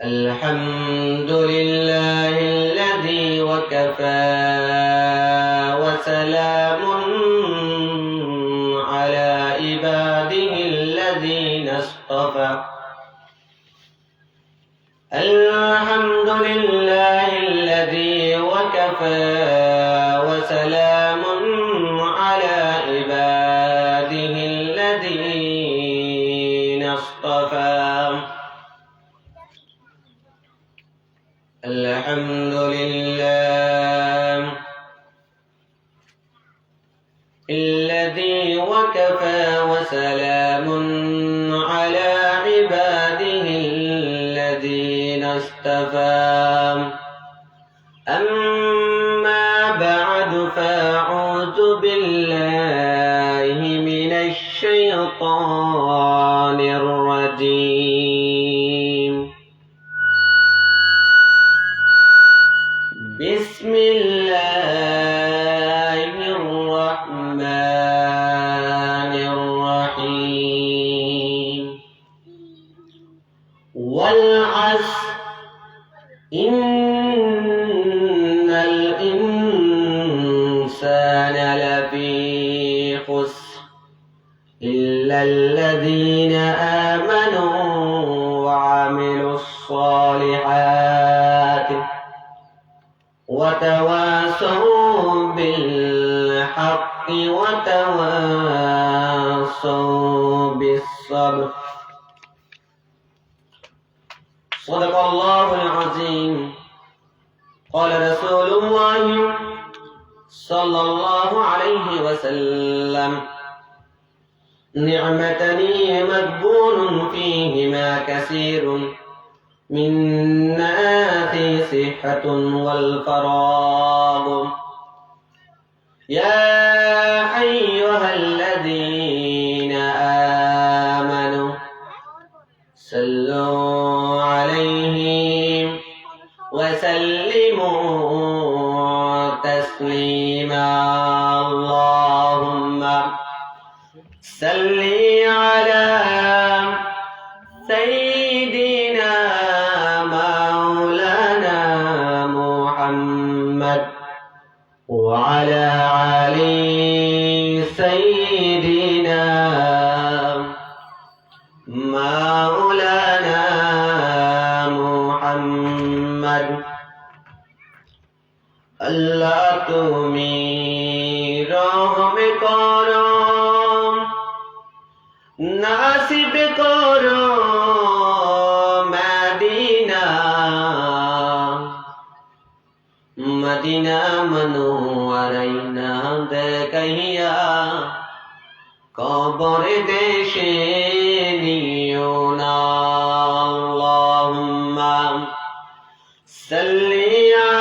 الحمد لله الذي وكفى وسلام على عباده الذين اصطفى. الحمد لله الذي وكفى وسلام على عباده الذين اصطفى. الحمد لله الذي وكفى وسلام على عباده الذين اصطفى. أما بعد فأعوذ بالله من الشيطان الرجيم. بسم الله الرحمن الرحيم. والعصر إن الإنسان لفي خسر إلا الذين آمنوا وعملوا الصالحات وتواصوا بالحق وتواصوا بالصبر. صدق الله العظيم. قال رسول الله صلى الله عليه وسلم: نعمتان مغبون فيهما كثير من الناس صحة والفراغ. يا أيها الذين آمنوا صلوا عليه وسلموا تسليما. اللهم صل على سيدنا مولانا محمد وعلى آل سيدنا مولانا محمد। আল্লাহ তুমি রহম করো, নাসিব করো মদিনা, মদিনা মনোয়ারাই না দেখাইয়া কবর দেশে নিও না। আল্লাহুম্মা সাল্লি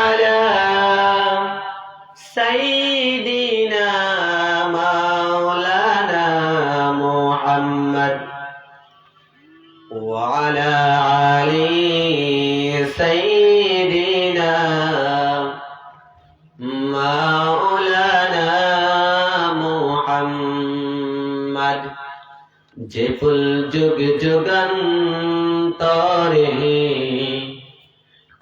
আলা সাইয়্যিদিনা মাওলানা মুহাম্মদ ওয়া আলা আলি সাইয়্যিদিনা মাওলানা মুহাম্মদ। যে ফুল যুগ যুগান্তরে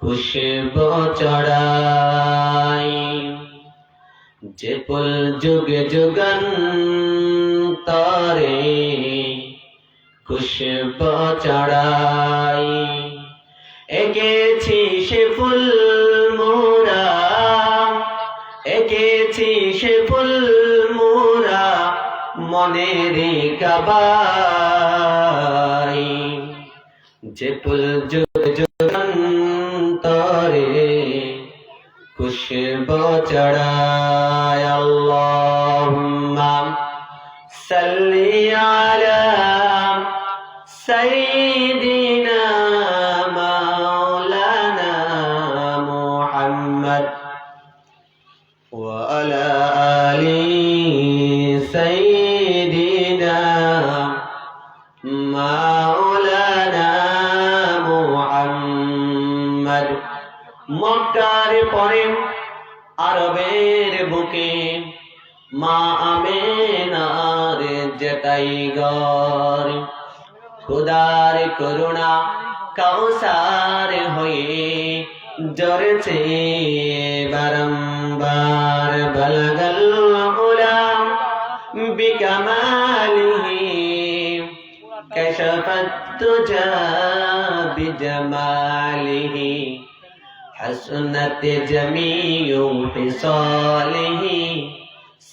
খুশবু চড়াই, যে ফুল যুগ যুগান্তরে খুশবু চড়াই, এঁকেছি সে ফুল মোরা, এঁকেছি সে ফুল মোরা মনের কাবাই। যে ফুল যুগ যুগান্তরে খুশবু চড়ায়। আল্লাহুম্মা সাল্লি আলা সাইয়্যিদিনা মাওলানা মুহাম্মদ ওয়া আলা আলি সাইয়্যিদিনা মাওলানা মুহাম্মদ। মক্কার পরে আরবের বুকে মা আমেনার যেটা টাইগার খুদার করুণা কাউসার হয়ে জরছে বারম্বার বলগল উলাম বিকমালিহি كشفت الدجى بجماله حسنت جميع خصاله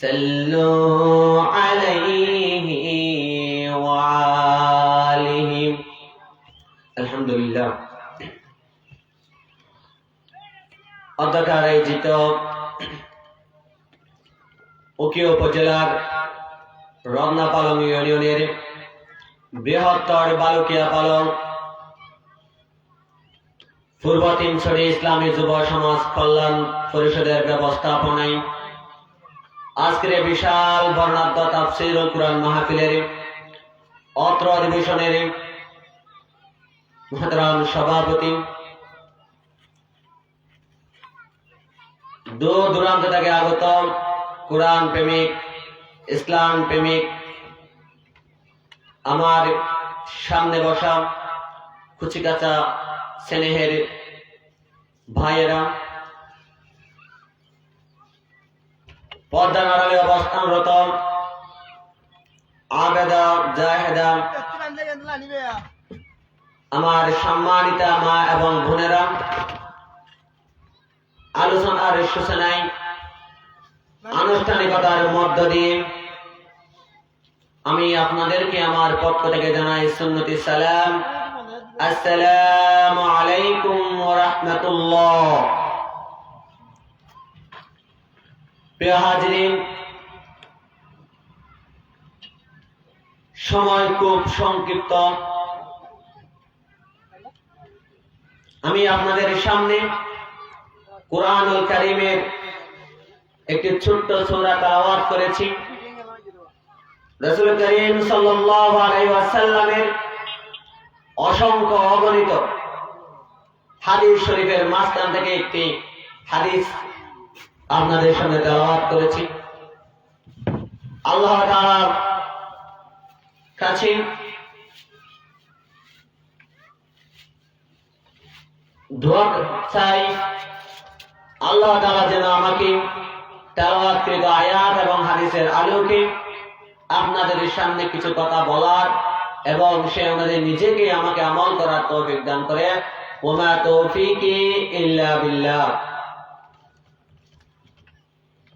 صلوا عليه وآله الحمد لله অধ্যক্ষার আয়োজিত উকিয়া উপজেলার রমনা পালং ইউনিয়নের বৃহত্তর বালুকিয়া পালং পূর্ব তিনছড়ি ইসলামী যুব সমাজ কল্যাণ পরিষদের ব্যবস্থাপনায় আজকের বিশাল বর্ণাঢ্য তাফসীরুল কুরআন মাহফিলের অত্র অধিবেশনের মুহতারাম সভাপতি, দূর দূরান্ত থেকে আগত কুরআন প্রেমিক, ইসলাম প্রেমিক, আমার সামনে বসা কুচিকাচা স্নেহের ভাইয়েরা, পর্দার আড়ালে অবস্থানরত আবেদা জাহেদা, আমার সম্মানিতা মা এবং বোনেরা, আলোচনার সূচনায় আনুষ্ঠানিকতার মধ্য দিয়ে আমি আপনাদেরকে আমার পক্ষ থেকে জানাই সুন্নতি সালাম, আসসালামু আলাইকুম ওয়া রাহমাতুল্লাহ। প্রিয় হাজিরিন, সময় খুব সংক্ষিপ্ত। আমি আপনাদের সামনে কুরআনুল কারীমের একটি ছোট্ট সূরা তেলাওয়াত করেছি। রাসূল করিম সাল্লাল্লাহু আলাইহি ওয়াসাল্লামের অসংখ্য অগণিত হাদিস শরীফের মাঝখান থেকে একটি হাদিস আপনাদের সামনে তেলাওয়াত করেছি। আল্লাহ তাআলার কাছে দোয়া চাই, আল্লাহ তাআলা যেন আমাকে তেলাওয়াতকৃত আয়াত এবং হাদিসের আলোকে আপনাদের সামনে কিছু কথা বলার এবং সে অনুযায়ী নিজেকে আমাকে আমল করার তৌফিক দান করে। ওমা তৌফিকি ইল্লা বিল্লাহ।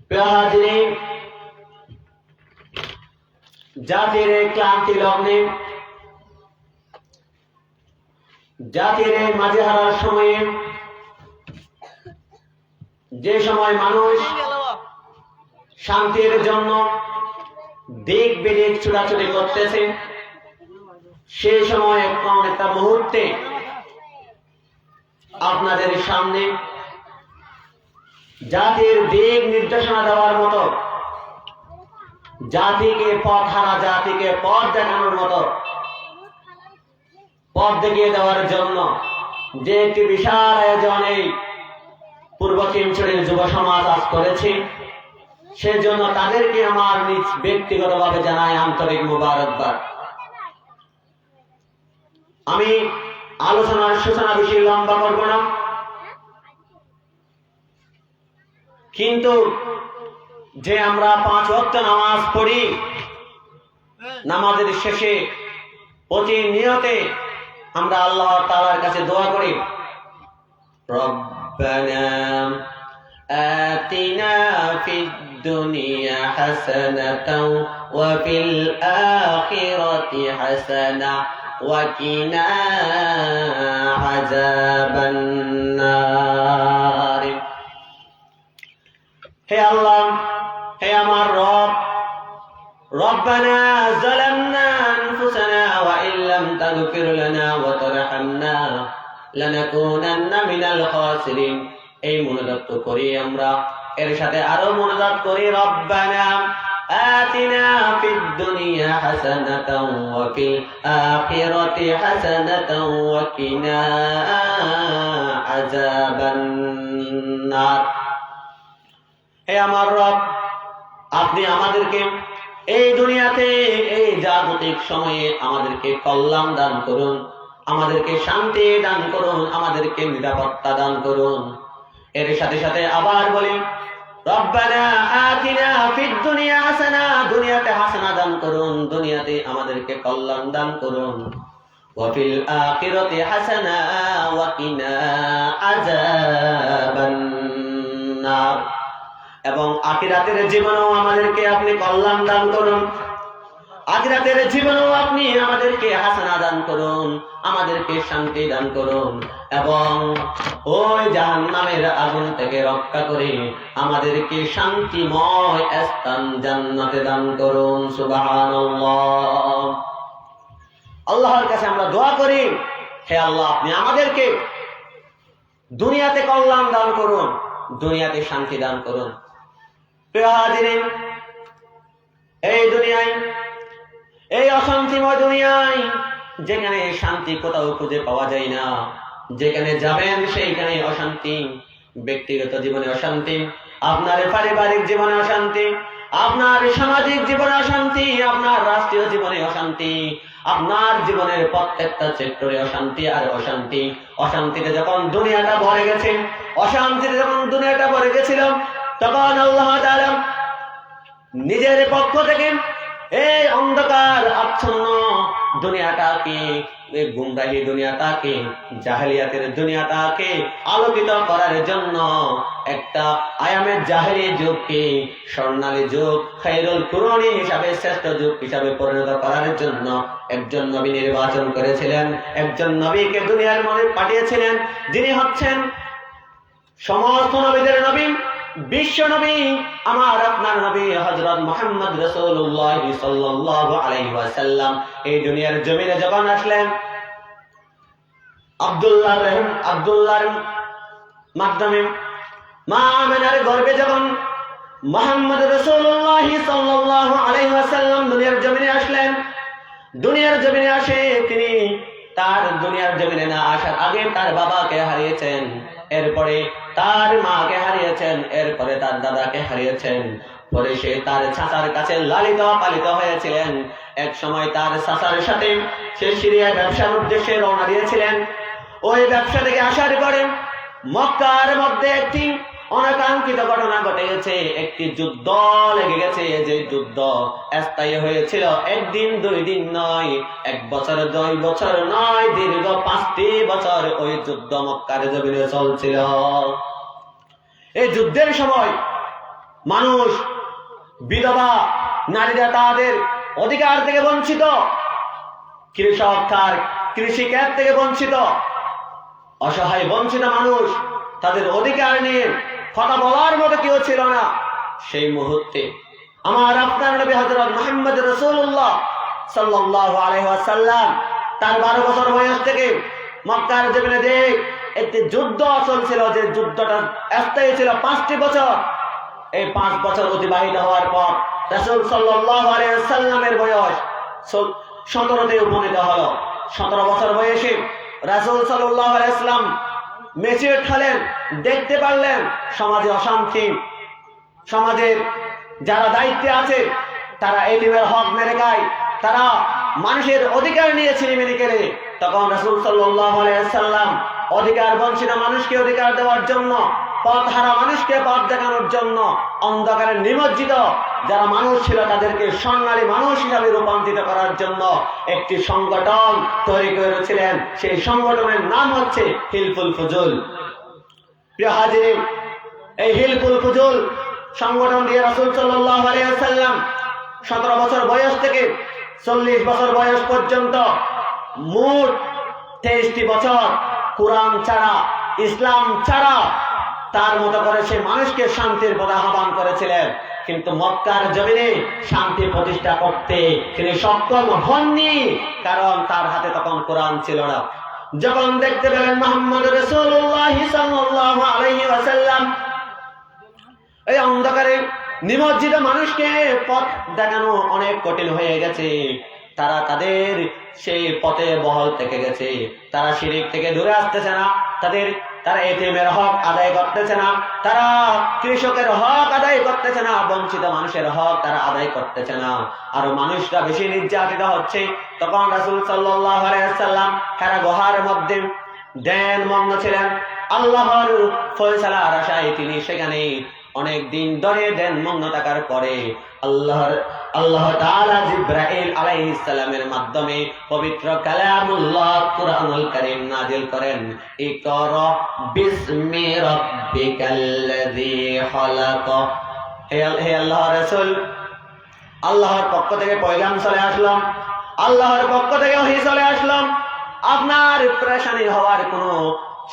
প্রিয় হাজিরিন, জাতির ক্লান্তি লগ্নে, জাতির মাঝে হারার সময়ে, যে সময় মানুষ শান্তির জন্য দিক বিদিক ছোটাছুটি করতেছে, সেই সময় একটা মুহূর্তে আপনাদের সামনে জাতির দিক নির্দেশনা দেওয়ার মতো, জাতিকে পথ হারা জাতিকে পথ দেখানোর মতো, পথ দেখিয়ে দেওয়ার জন্য যে একটি বিশাল আয়োজন এই পূর্ব তিনছড়ির যুব সমাজ আজ করেছে, সেজন্য তাদেরকে আমার নিজ ব্যক্তিগতভাবে জানাই আন্তরিক মুবারকবাদ। আমি আলোচনার সূচনা বেশি লম্বা করব না, কিন্তু যে আমরা 5 ওয়াক্ত নামাজ পড়ি, নামাজের শেষে প্রতিনিয়তে আমরা আল্লাহ তাআলার কাছে দোয়া করি, রব্বানা আতিনা ফিদ দুনিয়া হাসানাতাও ওয়া ফিল আখিরাতি হাসানা ওয়া কিনা আযাবান নার। হে আল্লাহ, হে আমার রব, রব্বানা যালামনা আনফুসানা ওয়া ইল্লাম তাগফির লানা ওয়া তারহামনা লানাকুনান্না মিনাল খাসিরিন। এই মোনাজাত করি আমরা, এর সাথে আরো মোনাজাত করি, রব্বানা আতিনা ফিদ দুনিয়া হাসানাতাও ওয়া ফিল আখিরাতি হাসানাতাও ওয়া কিনা আযাবান নার। হে আমার রব, আপনি আমাদেরকে এই দুনিয়াতে এই জাগতিক সময়ে আমাদেরকে কল্যাণ দান করুন, আমাদেরকে শান্তি দান করুন, আমাদেরকে নিরাপত্তা দান করুন। এর সাথে সাথে আবার বলি, রব্বানা আতিনা ফিদ দুনিয়া হাসানা, দুনিয়াতে হাসানা দান করুন, দুনিয়াতে আমাদেরকে কল্যাণ দান করুন। ওয়া ফিল আখিরাতি হাসানা ওয়া কিনা আযাবান নার, এবং আখিরাতের জীবনেও আমাদেরকে আপনি কল্যাণ দান করুন, আখিরাতের জীবনেও আপনি আমাদেরকে হাসানা দান করুন, আমাদেরকে শান্তি দান করুন, এবং ওই জাহান্নামের আগুন থেকে রক্ষা করে আমাদেরকে শান্তিময় স্থান জান্নাতে দান করুন। সুবহানাল্লাহ। আল্লাহর কাছে আমরা দোয়া করি, হে আল্লাহ, আপনি আমাদেরকে দুনিয়াতে কল্যাণ দান করুন, দুনিয়াতে শান্তি দান করুন। প্রিয় হাজিরিন, এই দুনিয়ায়, এই অশান্তিময় দুনিয়ায়, যেখানে শান্তি কোথাও খুঁজে পাওয়া যায় না, যেখানে যাবেন সেইখানে অশান্তি, ব্যক্তিগত জীবনে অশান্তি, আপনার পারিবারিক জীবনে অশান্তি, আপনার সামাজিক জীবনে অশান্তি, আপনার রাষ্ট্রীয় জীবনে অশান্তি, আপনার জীবনের প্রত্যেকটা সেক্টরে অশান্তি আর অশান্তি। অশান্তিতে যখন দুনিয়াটা ভরে গেছে, অশান্তিতে যখন দুনিয়াটা ভরে গেছিল, তখন আল্লাহ তাআলা নিজের পক্ষ থেকে এই অন্ধকার আচ্ছন্ন দুনিয়াটাকে, এই গুমরাহি দুনিয়াটাকে, জাহেলিয়াতের দুনিয়াটাকে আলোকিত করার জন্য একটা আয়ামের জাহেলি যুগকে স্বর্ণালী যুগ, খায়রুল কুরুনি হিসাবে, শ্রেষ্ঠ যুগ হিসাবে পরিণত করার জন্য একজন নবী নির্বাচন করেছিলেন, একজন নবীকে দুনিয়ার মধ্যে পাঠিয়েছিলেন, যিনি হচ্ছেন সমস্ত নবীদের নবী, বিশ্ব নবী, আমার আপনার নবী হযরত মুহাম্মদ রাসূলুল্লাহ সাল্লাল্লাহু আলাইহি ওয়াসাল্লাম। এই দুনিয়ার জমিনে যখন আসলেন, আব্দুল্লাহর মাধ্যমে মা আমিনার গর্ভে যখন মুহাম্মদ রাসূলুল্লাহ সাল্লাল্লাহু আলাইহি ওয়াসাল্লাম দুনিয়ার জমিনে আসলেন, দুনিয়ার জমিনে আসে তিনি তার দুনিয়ার জমিনে না আসার আগে তার বাবাকে হারিয়েছেন, এরপরে তার মাকে হারিয়েছেন, এরপরে তার দাদাকে হারিয়েছেন, পরে সে তার চাচার কাছে লালিত পালিত হয়েছিলেন। এক সময় তার চাচার সাথে সে সিরিয়া ব্যবসার উদ্দেশ্যে রওনা দিয়েছিলেন। ওই ব্যবসা থেকে আসার পরে মক্কার মধ্যে একটি অনাকাঙ্ক্ষিত ঘটনা ঘটে গেছে, একটি যুদ্ধ লেগে গেছে। যে যুদ্ধ স্থায়ী হয়েছিল একদিন দুই দিন নয়, 1 বছর 2 বছর নয়, দীর্ঘ 5টি বছর ওই যুদ্ধ মক্কার জমিনে চলছিল। এই যুদ্ধের সময় মানুষ, বিধবা নারীরা তাদের অধিকার থেকে বঞ্চিত, কৃষক তার কৃষিকাজ থেকে বঞ্চিত, অসহায় বঞ্চিত মানুষ, তাদের অধিকার নিয়ে কথা বলার মতো কেউ ছিল না। সেই মুহূর্তে আমার আপনার নবী হযরত মুহাম্মদ রাসূলুল্লাহ সাল্লাল্লাহু আলাইহি ওয়াসাল্লাম তার 12 বছর বয়স থেকে মক্কার জমিনে যে একটি যুদ্ধ চলছিল, যে যুদ্ধটা স্থায়ী ছিল 5টি বছর। এই 5 বছর অতিবাহিত হওয়ার পর রাসূল সাল্লাল্লাহু আলাইহি ওয়াসাল্লামের বয়স 17তে উপনীত হলো। 17 বছর বয়সে রাসূল সাল্লাল্লাহু আলাইহি ওয়াসাল্লাম ম্যাচিউরড হলেন, দেখতে পারলেন সমাজে অশান্তি, সমাজের যারা দায়িত্বে আছে তারা এলিমের হক মেরে খায়, তারা মানুষের অধিকার নিয়ে ছিনিমিনি করে। তখন রাসূল সাল্লাল্লাহু আলাইহি ওয়াসাল্লাম অধিকার বঞ্চিত মানুষকে অধিকার দেওয়ার জন্য, পথহারা মানুষকে পথ দেখানোর জন্য, অন্ধকারে নিমজ্জিত যারা মানুষ ছিল তাদেরকে স্বর্ণালী মানুষ হিসাবে রূপান্তরিত করার জন্য একটি সংগঠন তৈরি করেছিলেন। সেই সংগঠনের নাম হচ্ছে হিলফুল ফুজুল। প্রিয় হাজিরিন, এই হিলফুল ফুজুল সংগঠন দিয়ে রাসূল সাল্লাল্লাহু আলাইহি ওয়াসাল্লাম 17 বছর বয়স থেকে 40 বছর বয়স পর্যন্ত মোট 23টি বছর কুরআন ছাড়া, ইসলাম ছাড়া তার মতো করে সে মানুষকে শান্তির পথে আহ্বান করেছিলেন। কিন্তু মক্কার জমিনে শান্তি প্রতিষ্ঠা করতে তিনি সক্ষম হননি, কারণ তার হাতে তখন কোরআন ছিল না। যখন দেখতে পেলেন মুহাম্মদ রাসূলুল্লাহ সাল্লাল্লাহু আলাইহি ওয়াসাল্লাম এই অন্ধকারে নিমজ্জিত মানুষকে পথ দেখানো অনেক কঠিন হয়ে গেছে, তারা তাদের সেই পথে বহাল থেকে গেছে, তারা শিরক থেকে দূরে আসতেছে না, তাদের তারা এতিমের হক আদায় করতেছে না, তারা কৃষকের হক আদায় করতেছে না, বঞ্চিত মানুষের হক তারা আদায় করতেছে না, আরো মানুষরা বেশি নির্যাতিত হচ্ছে। তখন রাসূল সাল্লাল্লাহু আলাইহি ওয়াসাল্লাম হেরা গুহার মধ্যে ধ্যান মগ্ন ছিলেন। আল্লাহর ফয়সালার আশায় তিনি সেখানে অনেক দিন ধরে ধ্যান মগ্ন থাকার পরে আল্লাহ তাআলা জিবরাইল আলাইহিস সালামের মাধ্যমে পবিত্র কালামুল্লাহ কুরআনুল কারীম নাযিল করেন। ইকরা বিসমি রাব্বিকাল্লাযী খালাক। হে আল্লাহর রাসূল, আল্লাহর পক্ষ থেকে পয়গাম চলে আসলো, আল্লাহর পক্ষ থেকে ওহী চলে আসলো। আপনার পেরেশানি হওয়ার কোনো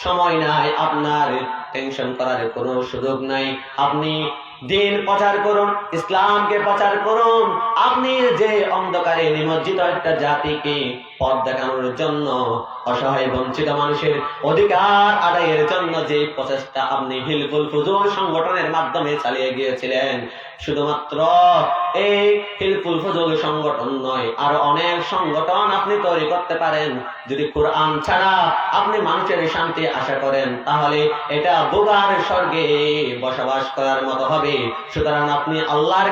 সময় নাই, আপনার টেনশন করার কোনো সুযোগ নাই। আপনি দিন প্রচার করুন, ইসলামকে প্রচার করুন। আপনি যে অন্ধকারে নিমজ্জিত একটা জাতিকে পথ দেখানোর জন্য, অসহায় বঞ্চিত মানুষের অধিকার আদায়ের জন্য যে প্রচেষ্টা আপনি হিলফুল ফুজুল সংগঠনের মাধ্যমে চালিয়ে গিয়েছিলেন, শুধুমাত্র এই হিলফুল ফুজুল সংগঠন নয়, আরো অনেক সংগঠন আপনি তৈরি করতে পারেন। যদি কোরআন ছাড়া আপনি মানুষের শান্তি আশা করেন, তাহলে এটা বোগার স্বর্গে বসবাস করার মতো হবে। সুতরাং আপনি আল্লাহর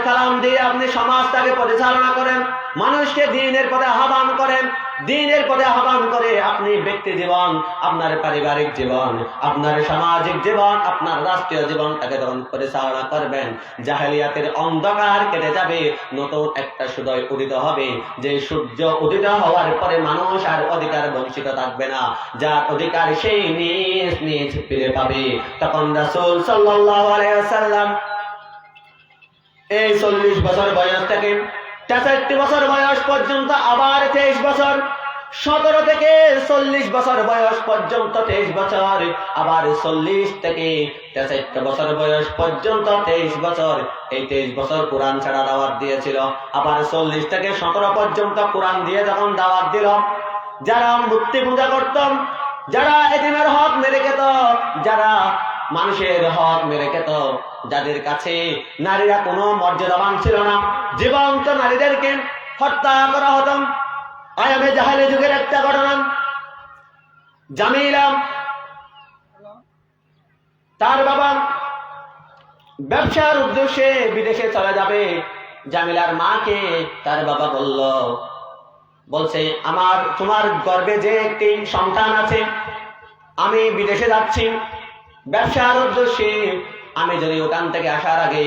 কালাম দিয়ে আপনি সমাজটাকে পরিচালনা করেন, মানুষকে দ্বীনের পথে আহ্বান করেন। দ্বীনের পথে আহ্বান করে আপনি ব্যক্তি জীবন, আপনার পারিবারিক জীবন, আপনার সামাজিক জীবন, আপনার রাষ্ট্রীয় জীবনটাকে যখন পরিচালনা করবেন, জাহেলিয়াতের অন্ধকার কেটে যাবে, নতুন একটা সূর্য উদিত হবে। যে সূর্য উদিত হওয়ার পরে মানুষ আর অধিকার বঞ্চিত থাকবে না, যার অধিকার সেই নিজ নিজ ফিরে পাবে। তখন রাসূল সাল্লাল্লাহু আলাইহি ওয়াসাল্লাম এই 40 বছর বয়স থেকে 63 বছর বয়স পর্যন্ত, আবার 23 বছর, 17 থেকে 40 বছর বয়স পর্যন্ত 23 বছর, আবার 40 থেকে 63 বছর বয়স পর্যন্ত 23 বছর, এই 23 বছর কোরআন ছাড়া দাওয়াত দিয়েছিল। আবার 40 থেকে 17 পর্যন্ত কোরআন দিয়ে যখন দাওয়াত দিল, যারা মূর্তি পূজা করত, যারা এতিমের হক মেরে খেত, যারা মানুষের হক মেরে খেত, যাদের কাছে নারীরা কোনো মর্যাদাবান ছিল না, জীবন্ত নারীদেরকে হত্যা করা হতো। আয়ামে জাহেলি যুগের একটা ঘটনা, জামিলা, তার বাবা ব্যবসার উদ্দেশ্যে বিদেশে চলে যাবে। জামিলার মাকে তার বাবা বলছে, তোমার গর্ভে যে একটি সন্তান আছে, আমি বিদেশে যাচ্ছি ব্যবসার উদ্দেশ্যে, আমি যদি ওখান থেকে আসার আগে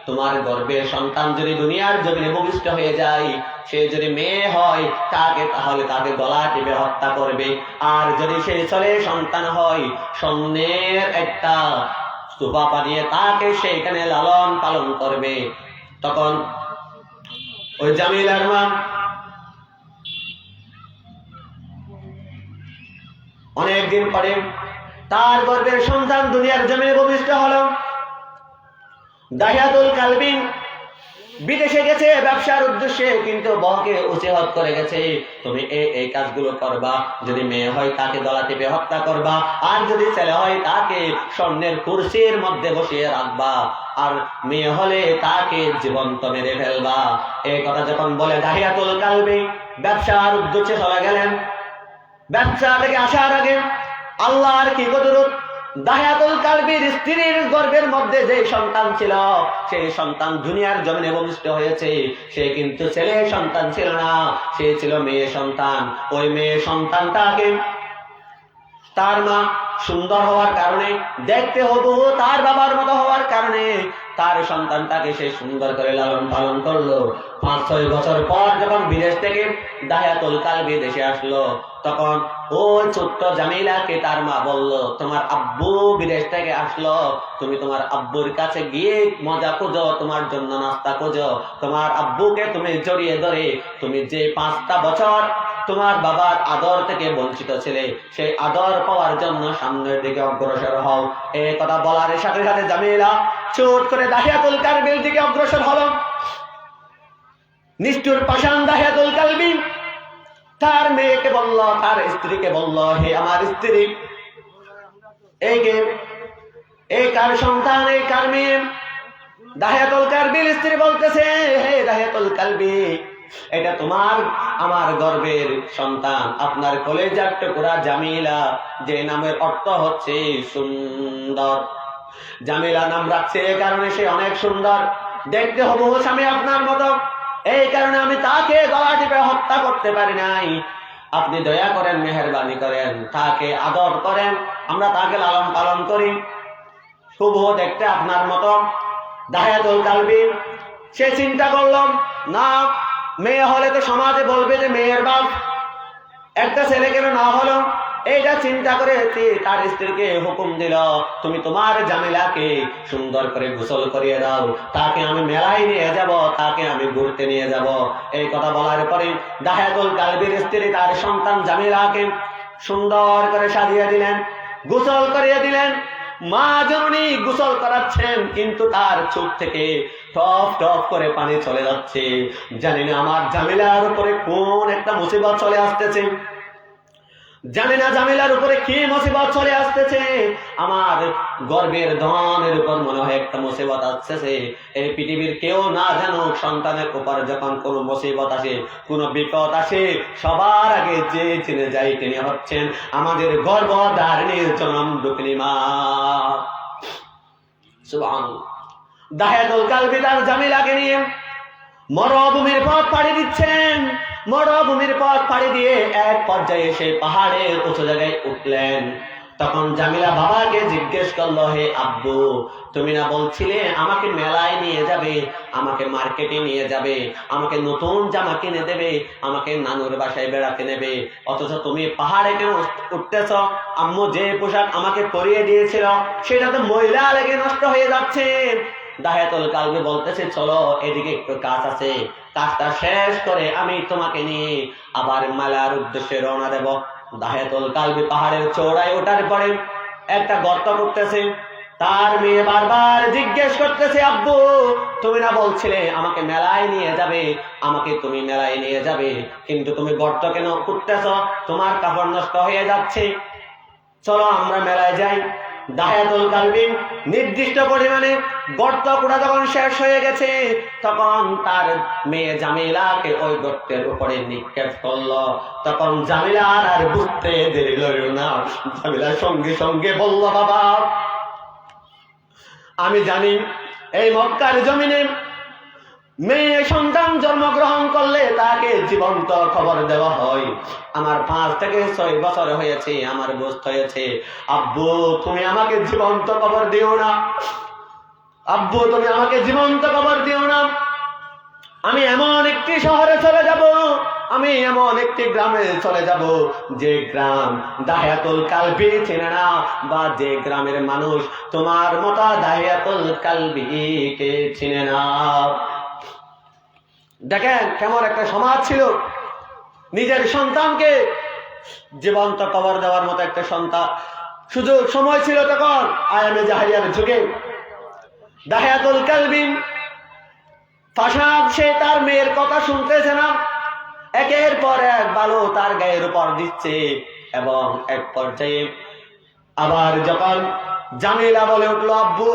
তোমার গর্ভের সন্তান যদি দুনিয়ার জমিনে ভূমিষ্ঠ হয়ে যায়, সে যদি মেয়ে হয় তাহলে তাকে গলা টিপে হত্যা করবে, আর যদি সে ছেলে সন্তান হয় স্বর্ণের একটা স্তূপা বানিয়ে তাকে সেখানে লালন পালন করবে। তখন ওই জামিলার মা অনেকদিন পরে তার গর্ভের সন্তান দুনিয়ার জমিনে ভূমিষ্ঠ হলো। দাহিয়াতুল কালবি বিদেশে গেছে ব্যবসার উদ্দেশ্যে, কিন্তু বউকে ওসিয়ত করে গেছে, তুমি এই কাজগুলো করবা, যদি মেয়ে হয় তাকে গলা টিপে হত্যা করবা, আর যদি ছেলে হয় তাকে স্বর্ণের কুরসির মধ্যে বসিয়ে রাখবা, আর মেয়ে হলে তাকে জীবন্ত মেরে ফেলবা। এই কথা যখন বলে দাহিয়াতুল কালবি ব্যবসার উদ্দেশ্যে চলে গেলেন। ব্যবসা থেকে আসার আগে আল্লাহর কি কুদরত, দাহিয়াতুল কালবির স্ত্রীর গর্ভের মধ্যে যে সন্তান ছিল, সেই সন্তান দুনিয়ার জমিনে ভূমিষ্ঠ হয়েছে, সে কিন্তু ছেলে সন্তান ছিল না, সে ছিল মেয়ে সন্তান। ওই মেয়ে সন্তানটাকে তার মা সুন্দর হওয়ার কারণে, দেখতে হুবহু তার বাবার মতো হওয়ার কারণে তার সন্তানটাকে সে সুন্দর করে লালন পালন করলো। 5-6 বছর পর যখন বিদেশ থেকে দাহিয়াতুল কালবি দেশে আসলো, তখন ওই ছোট্ট জামিলাকে তার মা বলল, তোমার আব্বু বিদেশ থেকে আসলো, তুমি তোমার আব্বুর কাছে গিয়ে মজা খোঁজো, তোমার জন্য নাস্তা খোঁজো, তোমার আব্বুকে তুমি জড়িয়ে ধরে তুমি যে 5টা বছর তোমার বাবার আদর থেকে বঞ্চিত ছিলে, সেই আদর পাওয়ার জন্য সামনের দিকে অগ্রসর হও। এই কথা বলার সাথে সাথে জামিলা চোট করে দাহিয়াতুল কালবির দিকে অগ্রসর হলো। নিষ্ঠুর পাষাণ দাহিয়াতুল কালবি তার মেয়েকে বলল, তার স্ত্রীকে বলল, হে আমার স্ত্রী, এই কার সন্তান, এই কার মেয়ে? দাহিয়াতুল কালবির স্ত্রী বলতেছে, হে দাহিয়াতুল কালবি, এটা তোমার আমার গর্বের সন্তান, আপনার কলেজার টুকরা জামিলা, যে নামের অর্থ হচ্ছে সুন্দর। জামিলা নাম রাখছে এই কারণে সে অনেক সুন্দর, দেখতে হুবহু স্বামী আপনার মতো, এই কারণে আমি তাকে গলা টিপে হত্যা করতে পারি নাই। আপনি দয়া করেন, মেহেরবানি করেন, তাকে আদর করেন, আমরা তাকে লালন পালন করি, হুবহু দেখতে আপনার মতো। দাহিয়াতুল কালবি সে চিন্তা করলাম, না মেয়ে হলে তো সমাজে বলবে যে মেয়ের বাপ, একটা ছেলে কেন না হলো, এইটা চিন্তা করে তার স্ত্রীকে হুকুম দিল, তুমি তোমার জামিলাকে সুন্দর করে গোসল করিয়ে দাও, তাকে আমি মেলায় নিয়ে যাব, তাকে আমি ঘুরতে নিয়ে যাব। এই কথা বলার পরে দাহিয়াতুল কালবির স্ত্রী তার সন্তান জামিলাকে সুন্দর করে সাজিয়ে দিলেন, গোসল করিয়ে দিলেন। মা জননী গোসল করাচ্ছেন, কিন্তু তার চোখ থেকে টপ টপ করে পানি চলে যাচ্ছে। জানি না আমার জামিলার উপরে কোন একটা মুসিবত চলে আসতেছে, জানি না জামিলার উপরে কি মুসিবত চলে আসতেছে। আমার গর্বের ধনের উপর মনে হয় একটা মুসিবত আসতেছে। এই পৃথিবীর কেউ না জানুক, সন্তানের উপর যখন কোন মুসিবত আসে, কোন বিপদ আসে, সবার আগে যে চিনে যায় তিনি হচ্ছেন আমাদের গর্ভধারিণীর জনম দুঃখিনী মা। সুবহানাল্লাহ। দাহিয়াতুল কালবি তার জামিলাকে নিয়ে মরুভূমির পথ পাড়ি দিচ্ছেন। মরুভূমির পথ পাড়ি দিয়ে এক পর্যায়ে এসে পাহাড়ের উঁচু জায়গায় উঠলেন। তখন জামিলা বাবাকে জিজ্ঞেস করলো, হে আব্বু, তুমি না বলছিলে আমাকে মেলায় নিয়ে যাবে, আমাকে মার্কেটে নিয়ে যাবে, আমাকে নতুন জামা কিনে দেবে, আমাকে নানুর বাসায় বেড়াতে নেবে, অথচ তুমি পাহাড়ে কেন উঠতেছ? আম্মু যে পোশাক আমাকে পরিয়ে দিয়েছিল সেটা তো ময়লা লেগে নষ্ট হয়ে যাচ্ছে। দাহিয়াতুল কালবি বলতেছে, চলো এদিকে একটু কাজ আছে, কাজটা শেষ করে আমি তোমাকে নিয়ে আবার মেলার উদ্দেশ্যে রওনা দেব। দাহিয়াতুল কালবি পাহাড়ের চূড়ায় ওঠার পরে একটা গর্ত করতেছে। তার মেয়ে বারবার জিজ্ঞেস করতেছে, আব্বু তুমি না বলছিলে আমাকে মেলায় নিয়ে যাবে, আমাকে তুমি মেলায় নিয়ে যাবে, কিন্তু তুমি গর্ত কেন করতেছ? তোমার কাপড় নষ্ট হয়ে যাচ্ছে, চলো আমরা মেলায় যাই। দাহিয়াতুল কালবি নির্দিষ্ট পরিমাণে গর্ত খোঁড়া যখন শেষ হয়ে গেছে, তখন তার মেয়ে জামিলাকে ওই গর্তের উপরে নিক্ষেপ করলো। তখন জামিলা আর বুঝতে দেরি হলো না, জামিলার সঙ্গে সঙ্গে বলল, বাবা আমি জানি এই মক্কার জমিনে মেয়ে সন্তান জন্মগ্রহণ করলে তাকে জীবন্ত খবর দেওয়া হয়। আমার 5 থেকে 6 বছর হয়েছে, আমার বুঝতে হয়েছে। আব্বু তুমি আমাকে জীবন্ত খবর দিও না, আব্বু তুমি আমাকে জীবন্ত খবর দিও না। আমি এমন একটি শহরে চলে যাব, আমি এমন একটি গ্রামে চলে যাব যে গ্রাম দাহিয়াতুল কালবি চেনে না, বা যে গ্রামের মানুষ তোমার মতো দাহিয়াতুল কালবিকে চিনে না। দেখেন কেমন একটা সমাজ ছিল, নিজের সন্তানকে জীবন্ত কবর দেওয়ার মতো একটা সন্তান সুযোগ সময় ছিল তখন আয়ামে জাহেলিয়ার যুগে। দাহিয়াতুল কালবি ফাসাদ, সে তার মেয়ের কথা শুনতেছে না, একের পর এক বালু তার গায়ের উপর দিচ্ছে। এবং এক পর্যায়ে আবার যখন জামিলা বলে উঠলো, আব্বু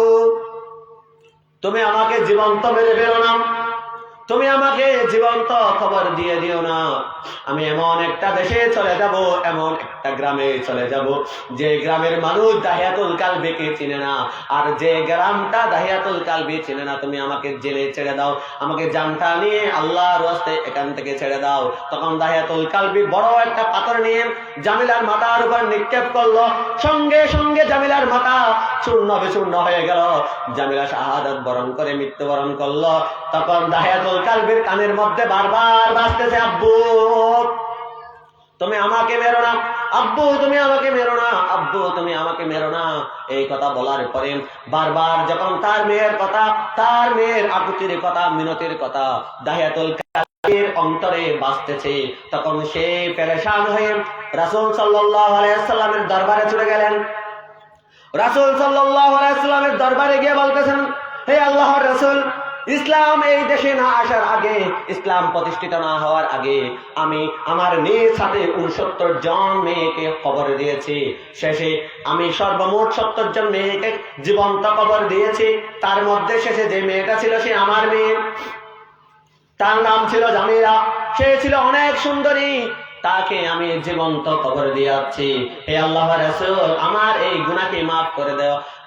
তুমি আমাকে জীবন্ত মেরে বেরো না, তুমি আমাকে জীবন্ত খবর দিয়ে দিও না, আমি এমন একটা দেশে চলে যাব, এমন একটা গ্রামে চলে যাব যে গ্রামের মানুষ দাহিয়াতুল কালবিকে চিনে না, আর যে গ্রামটা দাহিয়াতুল কালবি চিনে না, তুমি আমাকে জেলে ছেড়ে দাও, আমাকে জানটা নিয়ে আল্লাহর রাস্তে এখান থেকে ছেড়ে দাও। তখন দাহিয়াতুল কালবি বড় একটা পাথর নিয়ে জামিলার মাথার উপর নিক্ষেপ করলো, সঙ্গে সঙ্গে জামিলার মাথা চূর্ণ বিচূর্ণ হয়ে গেল, জামিলা শাহাদাত বরণ করে মৃত্যুবরণ করলো। তখন দাহিয়াতুল কালবির কানের মধ্যে বারবার বাজতেছে, আব্বু তুমি আমাকে মেরো না, আব্বু তুমি আমাকে মেরো না, আব্বু তুমি আমাকে মেরো না। এই কথা বলার পরে বারবার যখন তার মেয়ের কথা, তার মেয়ের আকুতির কথা, মিনতির কথা দাহিয়াতুল কালবির অন্তরে বাজতেছে, তখন সে পেরেশান হয়ে রাসূল সাল্লাল্লাহু আলাইহি ওয়াসাল্লামের দরবারে চলে গেলেন। রাসূল সাল্লাল্লাহু আলাইহি ওয়াসাল্লামের দরবারে গিয়ে বলতেছেন, হে আল্লাহর রাসূল, ইসলাম এই দেশে না আসার আগে, ইসলাম প্রতিষ্ঠিত না হওয়ার আগে আমি আমার নিজ হাতে 69 জন মেয়েকে কবর দিয়েছি। শেষে আমি সর্বমোট 70 জন মেয়েকে জীবন্ত কবর দিয়েছি। তার মধ্যে শেষে যে মেয়েটা ছিল সে আমার মেয়ে, তার নাম ছিল জামিলা। সে ছিল অনেক সুন্দরী, তাকে আমি জীবন্ত কবর দিয়েছি। হে আল্লাহর রাসূল, আমার এই গুনাহকে মাফ করে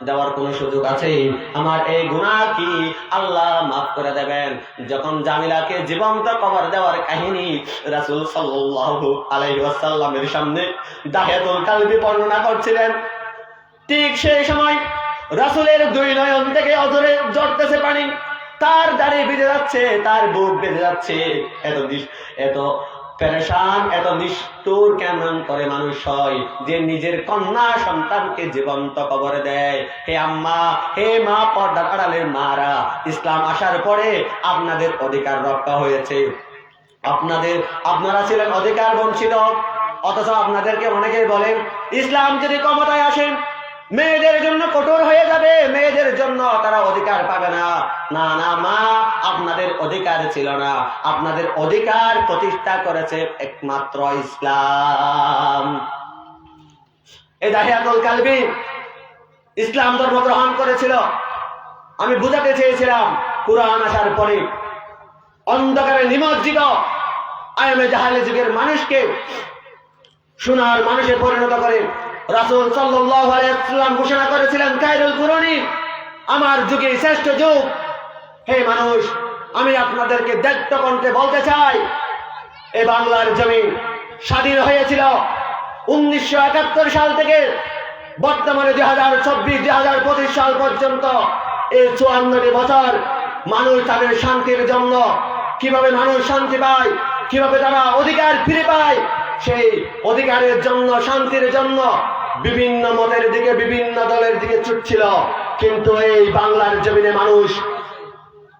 দেওয়ার কোন সুযোগ আছে? আমার এই গুনাহ কি আল্লাহ মাফ করে দেবেন? যখন জামিলাকে জীবন্ত কবর দেওয়ার কাহিনী রাসূল সাল্লাল্লাহু আলাইহি ওয়াসাল্লামের সামনে দাহিয়াতুল কালবি বর্ণনা করছিলেন, ঠিক সেই সময় রাসূলের দুই নয়ন থেকে অঝরে ঝরতেছে পানি। তার দাড়ি বেঁধে যাচ্ছে, তার বুক বেঁধে যাচ্ছে। এত পেরেশান, এত নিষ্ঠুর কেমন করে মানুষ হয় যে নিজের কন্যা সন্তানকে জীবন্ত কবরে দেয়? হে আম্মা, হে মা, পর্দার আড়ালের মারা, ইসলাম আসার পরে আপনাদের অধিকার রক্ষা হয়েছে। আপনারা ছিলেন অধিকার বঞ্চিত, অথচ আপনাদেরকে অনেকেই বলেন ইসলাম যদি ক্ষমতায় আসেন মেয়েদের জন্য কঠোর হয়ে যাবে, মেয়েদের জন্য তারা অধিকার পাবে না। না না মা, আপনাদের অধিকার ছিল না, আপনাদের অধিকার প্রতিষ্ঠা করেছে একমাত্র ইসলাম। এই দাহিয়াতুল কালবি ইসলাম ধর্ম গ্রহণ করেছিল। আমি বুঝাতে চেয়েছিলাম কুরআন আসার পরে অন্ধকারে নিমজ্জিত আয়ামে জাহালি যুগের মানুষকে সোনার মানুষে পরিণত করে রাসূল সাল্লাল্লাহু আলাইহি ওয়াসাল্লাম ঘোষণা করেছিলেন খায়রুল কুরুনি, আমার যুগে শ্রেষ্ঠ যুগ। হে মানুষ, আমি আপনাদেরকে দৃঢ় কণ্ঠে বলতে চাই, এই বাংলার জমি স্বাধীন হয়েছিল 1971 সাল থেকে বর্তমানে 2024-2025 সাল পর্যন্ত এই 54টি বছর মানুষ তাদের শান্তির জন্য কিভাবে মানুষ শান্তি পায়, কিভাবে তারা অধিকার ফিরে পায়, সেই অধিকারের জন্য, শান্তির জন্য বিভিন্ন মতের দিকে, বিভিন্ন দলের দিকে ছুটছিল। কিন্তু এই বাংলার জমিনে মানুষ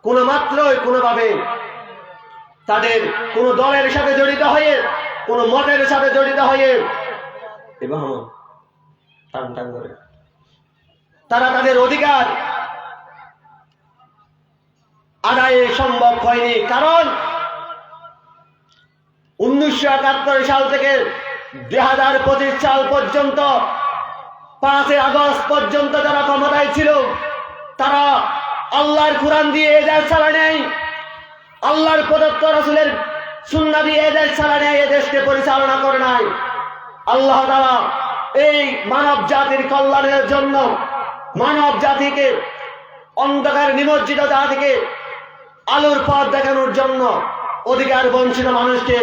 কোনো মাত্রই কোনোভাবে তাদের কোন দলের সাথে জড়িত হয়ে, কোন মতের সাথে জড়িত হয়ে এবং টান টান করে তারা তাদের অধিকার আদায়ে সম্ভব হয়নি। কারণ 1971 সাল থেকে 2025 সাল পর্যন্ত, 5 আগস্ট পর্যন্ত যারা ক্ষমতায় ছিল তারা আল্লাহর কুরআন দিয়ে এই দেশ চালায় নাই, আল্লাহর প্রদত্ত রাসূলের সুন্নাহ দিয়ে এই দেশ চালায় নাই, এই দেশকে পরিচালনা করে নাই। আল্লাহ তাআলা এই মানব জাতির কল্যাণের জন্য, মানব জাতিকে, অন্ধকার নিমজ্জিত জাতিকে আলোর পথ দেখানোর জন্য, অধিকার বঞ্চিত মানুষকে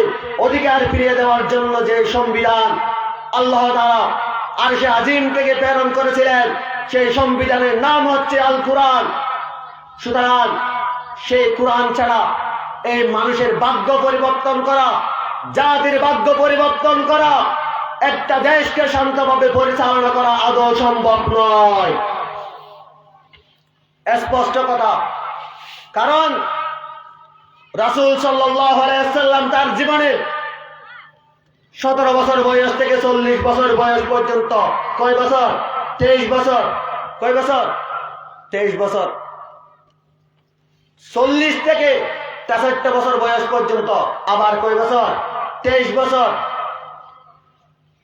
অধিকার ফিরিয়ে দেওয়ার জন্য যে সংবিধান আল্লাহ তাআলা আরশে আজিম থেকে প্রেরণ করেছিলেন, সেই সংবিধানের নাম হচ্ছে আল কুরআন। সুতরাং সেই কুরআন ছাড়া এই মানুষের ভাগ্য পরিবর্তন করা, জাতির ভাগ্য পরিবর্তন করা, একটা দেশকে শান্তভাবে পরিচালনা করা আদৌ সম্ভব নয়। স্পষ্ট কথা। কারণ রাসূল সাল্লাল্লাহু আলাইহি ওয়াসাল্লাম তার জীবনে 17 বছর বয়স থেকে 40 বছর বয়স পর্যন্ত, কয় বছর? 23 বছর। কয় বছর? 23 বছর। 40 থেকে 63 বছর বয়স পর্যন্ত আবার কয় বছর? 23 বছর।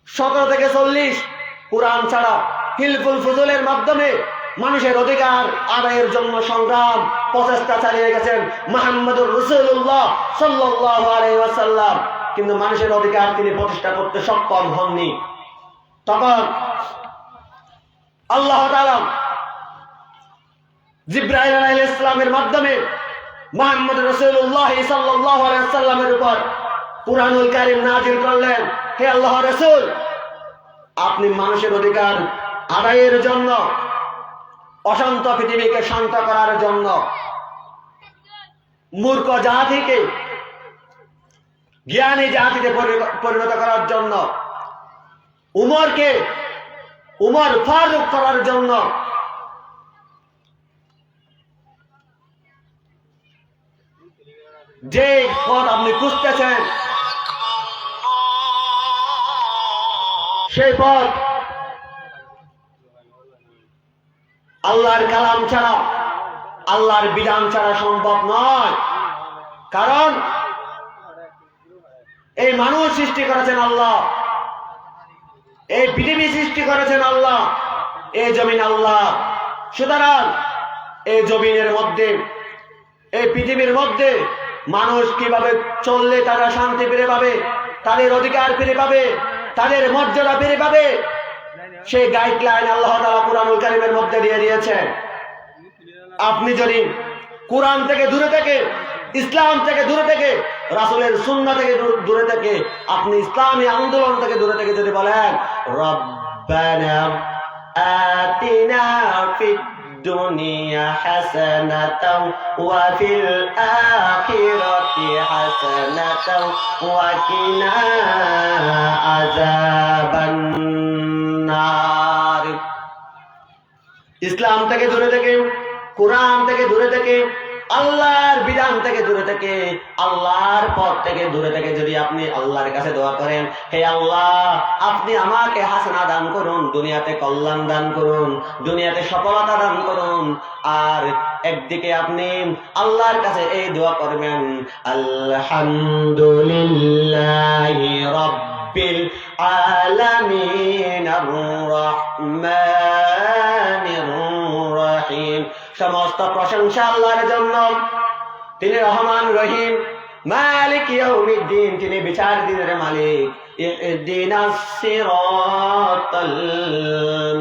17 থেকে 40 কুরআন ছাড়া হিলফুল ফুজুলের মাধ্যমে মানুষের অধিকার আদায়ের জন্য সংগ্রাম, প্রচেষ্টা চালিয়ে গেছেন মুহাম্মদুর রাসূলুল্লাহ সাল্লাল্লাহু আলাইহি ওয়াসাল্লাম। কিন্তু মানুষের অধিকার তিনি প্রতিষ্ঠা করতে সক্ষম হননি। তখন আল্লাহ তাআলা জিবরাইল আলাইহিস সালামের মাধ্যমে মুহাম্মদ রাসূলুল্লাহ সাল্লাল্লাহু আলাইহি ওয়াসাল্লামের উপর কুরআনুল কারীম নাযিল করলেন। হে আল্লাহর রাসূল, আপনি মানুষের অধিকার আদায়ের জন্য, অশান্ত পৃথিবীকে শান্ত করার জন্য, মূর্খ জাতিকে জ্ঞানী জাতিতে পরিণত করার জন্য, উমর ফারুক করার জন্য যে পথ আপনি খুঁজতেছেন, সেই পথ আল্লাহর কালাম ছাড়া, আল্লাহর বিধান ছাড়া সম্ভব নয়। কারণ এই মানুষ সৃষ্টি করেছেন আল্লাহ, এই পৃথিবী সৃষ্টি করেছেন আল্লাহ, এই জমিন আল্লাহ। সুতরাং এই জমিনের মধ্যে, এই পৃথিবীর মধ্যে মানুষ কিভাবে চললে তারা শান্তি ফিরে পাবে, তাদের অধিকার ফিরে পাবে, তাদের মর্যাদা ফিরে পাবে, সেই গাইডলাইন আল্লাহ তাআলা কুরআনুল কারীমের মধ্যে দিয়ে দিয়েছেন। আপনি যদি কুরআন থেকে দূরে থেকে, ইসলাম থেকে দূরে থেকে, রাসূলের সুন্নাহ থেকে দূরে থেকে, আপনি ইসলামী আন্দোলন থেকে দূরে থেকে যদি বলেন রব্বানা আতিনা ফিদ দুনিয়া হাসানাতাও ওয়া ফিল আখিরাতি হাসানাতাও ওয়া কিনা আযাবান নার। ইসলাম থেকে দূরে থেকে, কুরআন থেকে দূরে থেকে, আল্লাহর বিধান থেকে দূরে থেকে, আল্লাহর পথ থেকে দূরে থেকে যদি আপনি আল্লাহর কাছে দোয়া করেন, হে আল্লাহ আপনি আমাকে হাসানা দান করুন, দুনিয়াতে কল্যাণ দান করুন, দুনিয়াতে সফলতা দান করুন, আর একদিকে আপনি আল্লাহর কাছে এই দোয়া করবেন আলহামদুলিল্লাহি রাব্বিল আলামিন আর রহমানির রহিম। সমস্ত প্রশংসা আল্লাহর জন্য, তিনি রহমান রহিম, মালিক ইয়াউমিদ্দিন, তিনি বিচার দিনের মালিক। ইহদিনাস সিরাতাল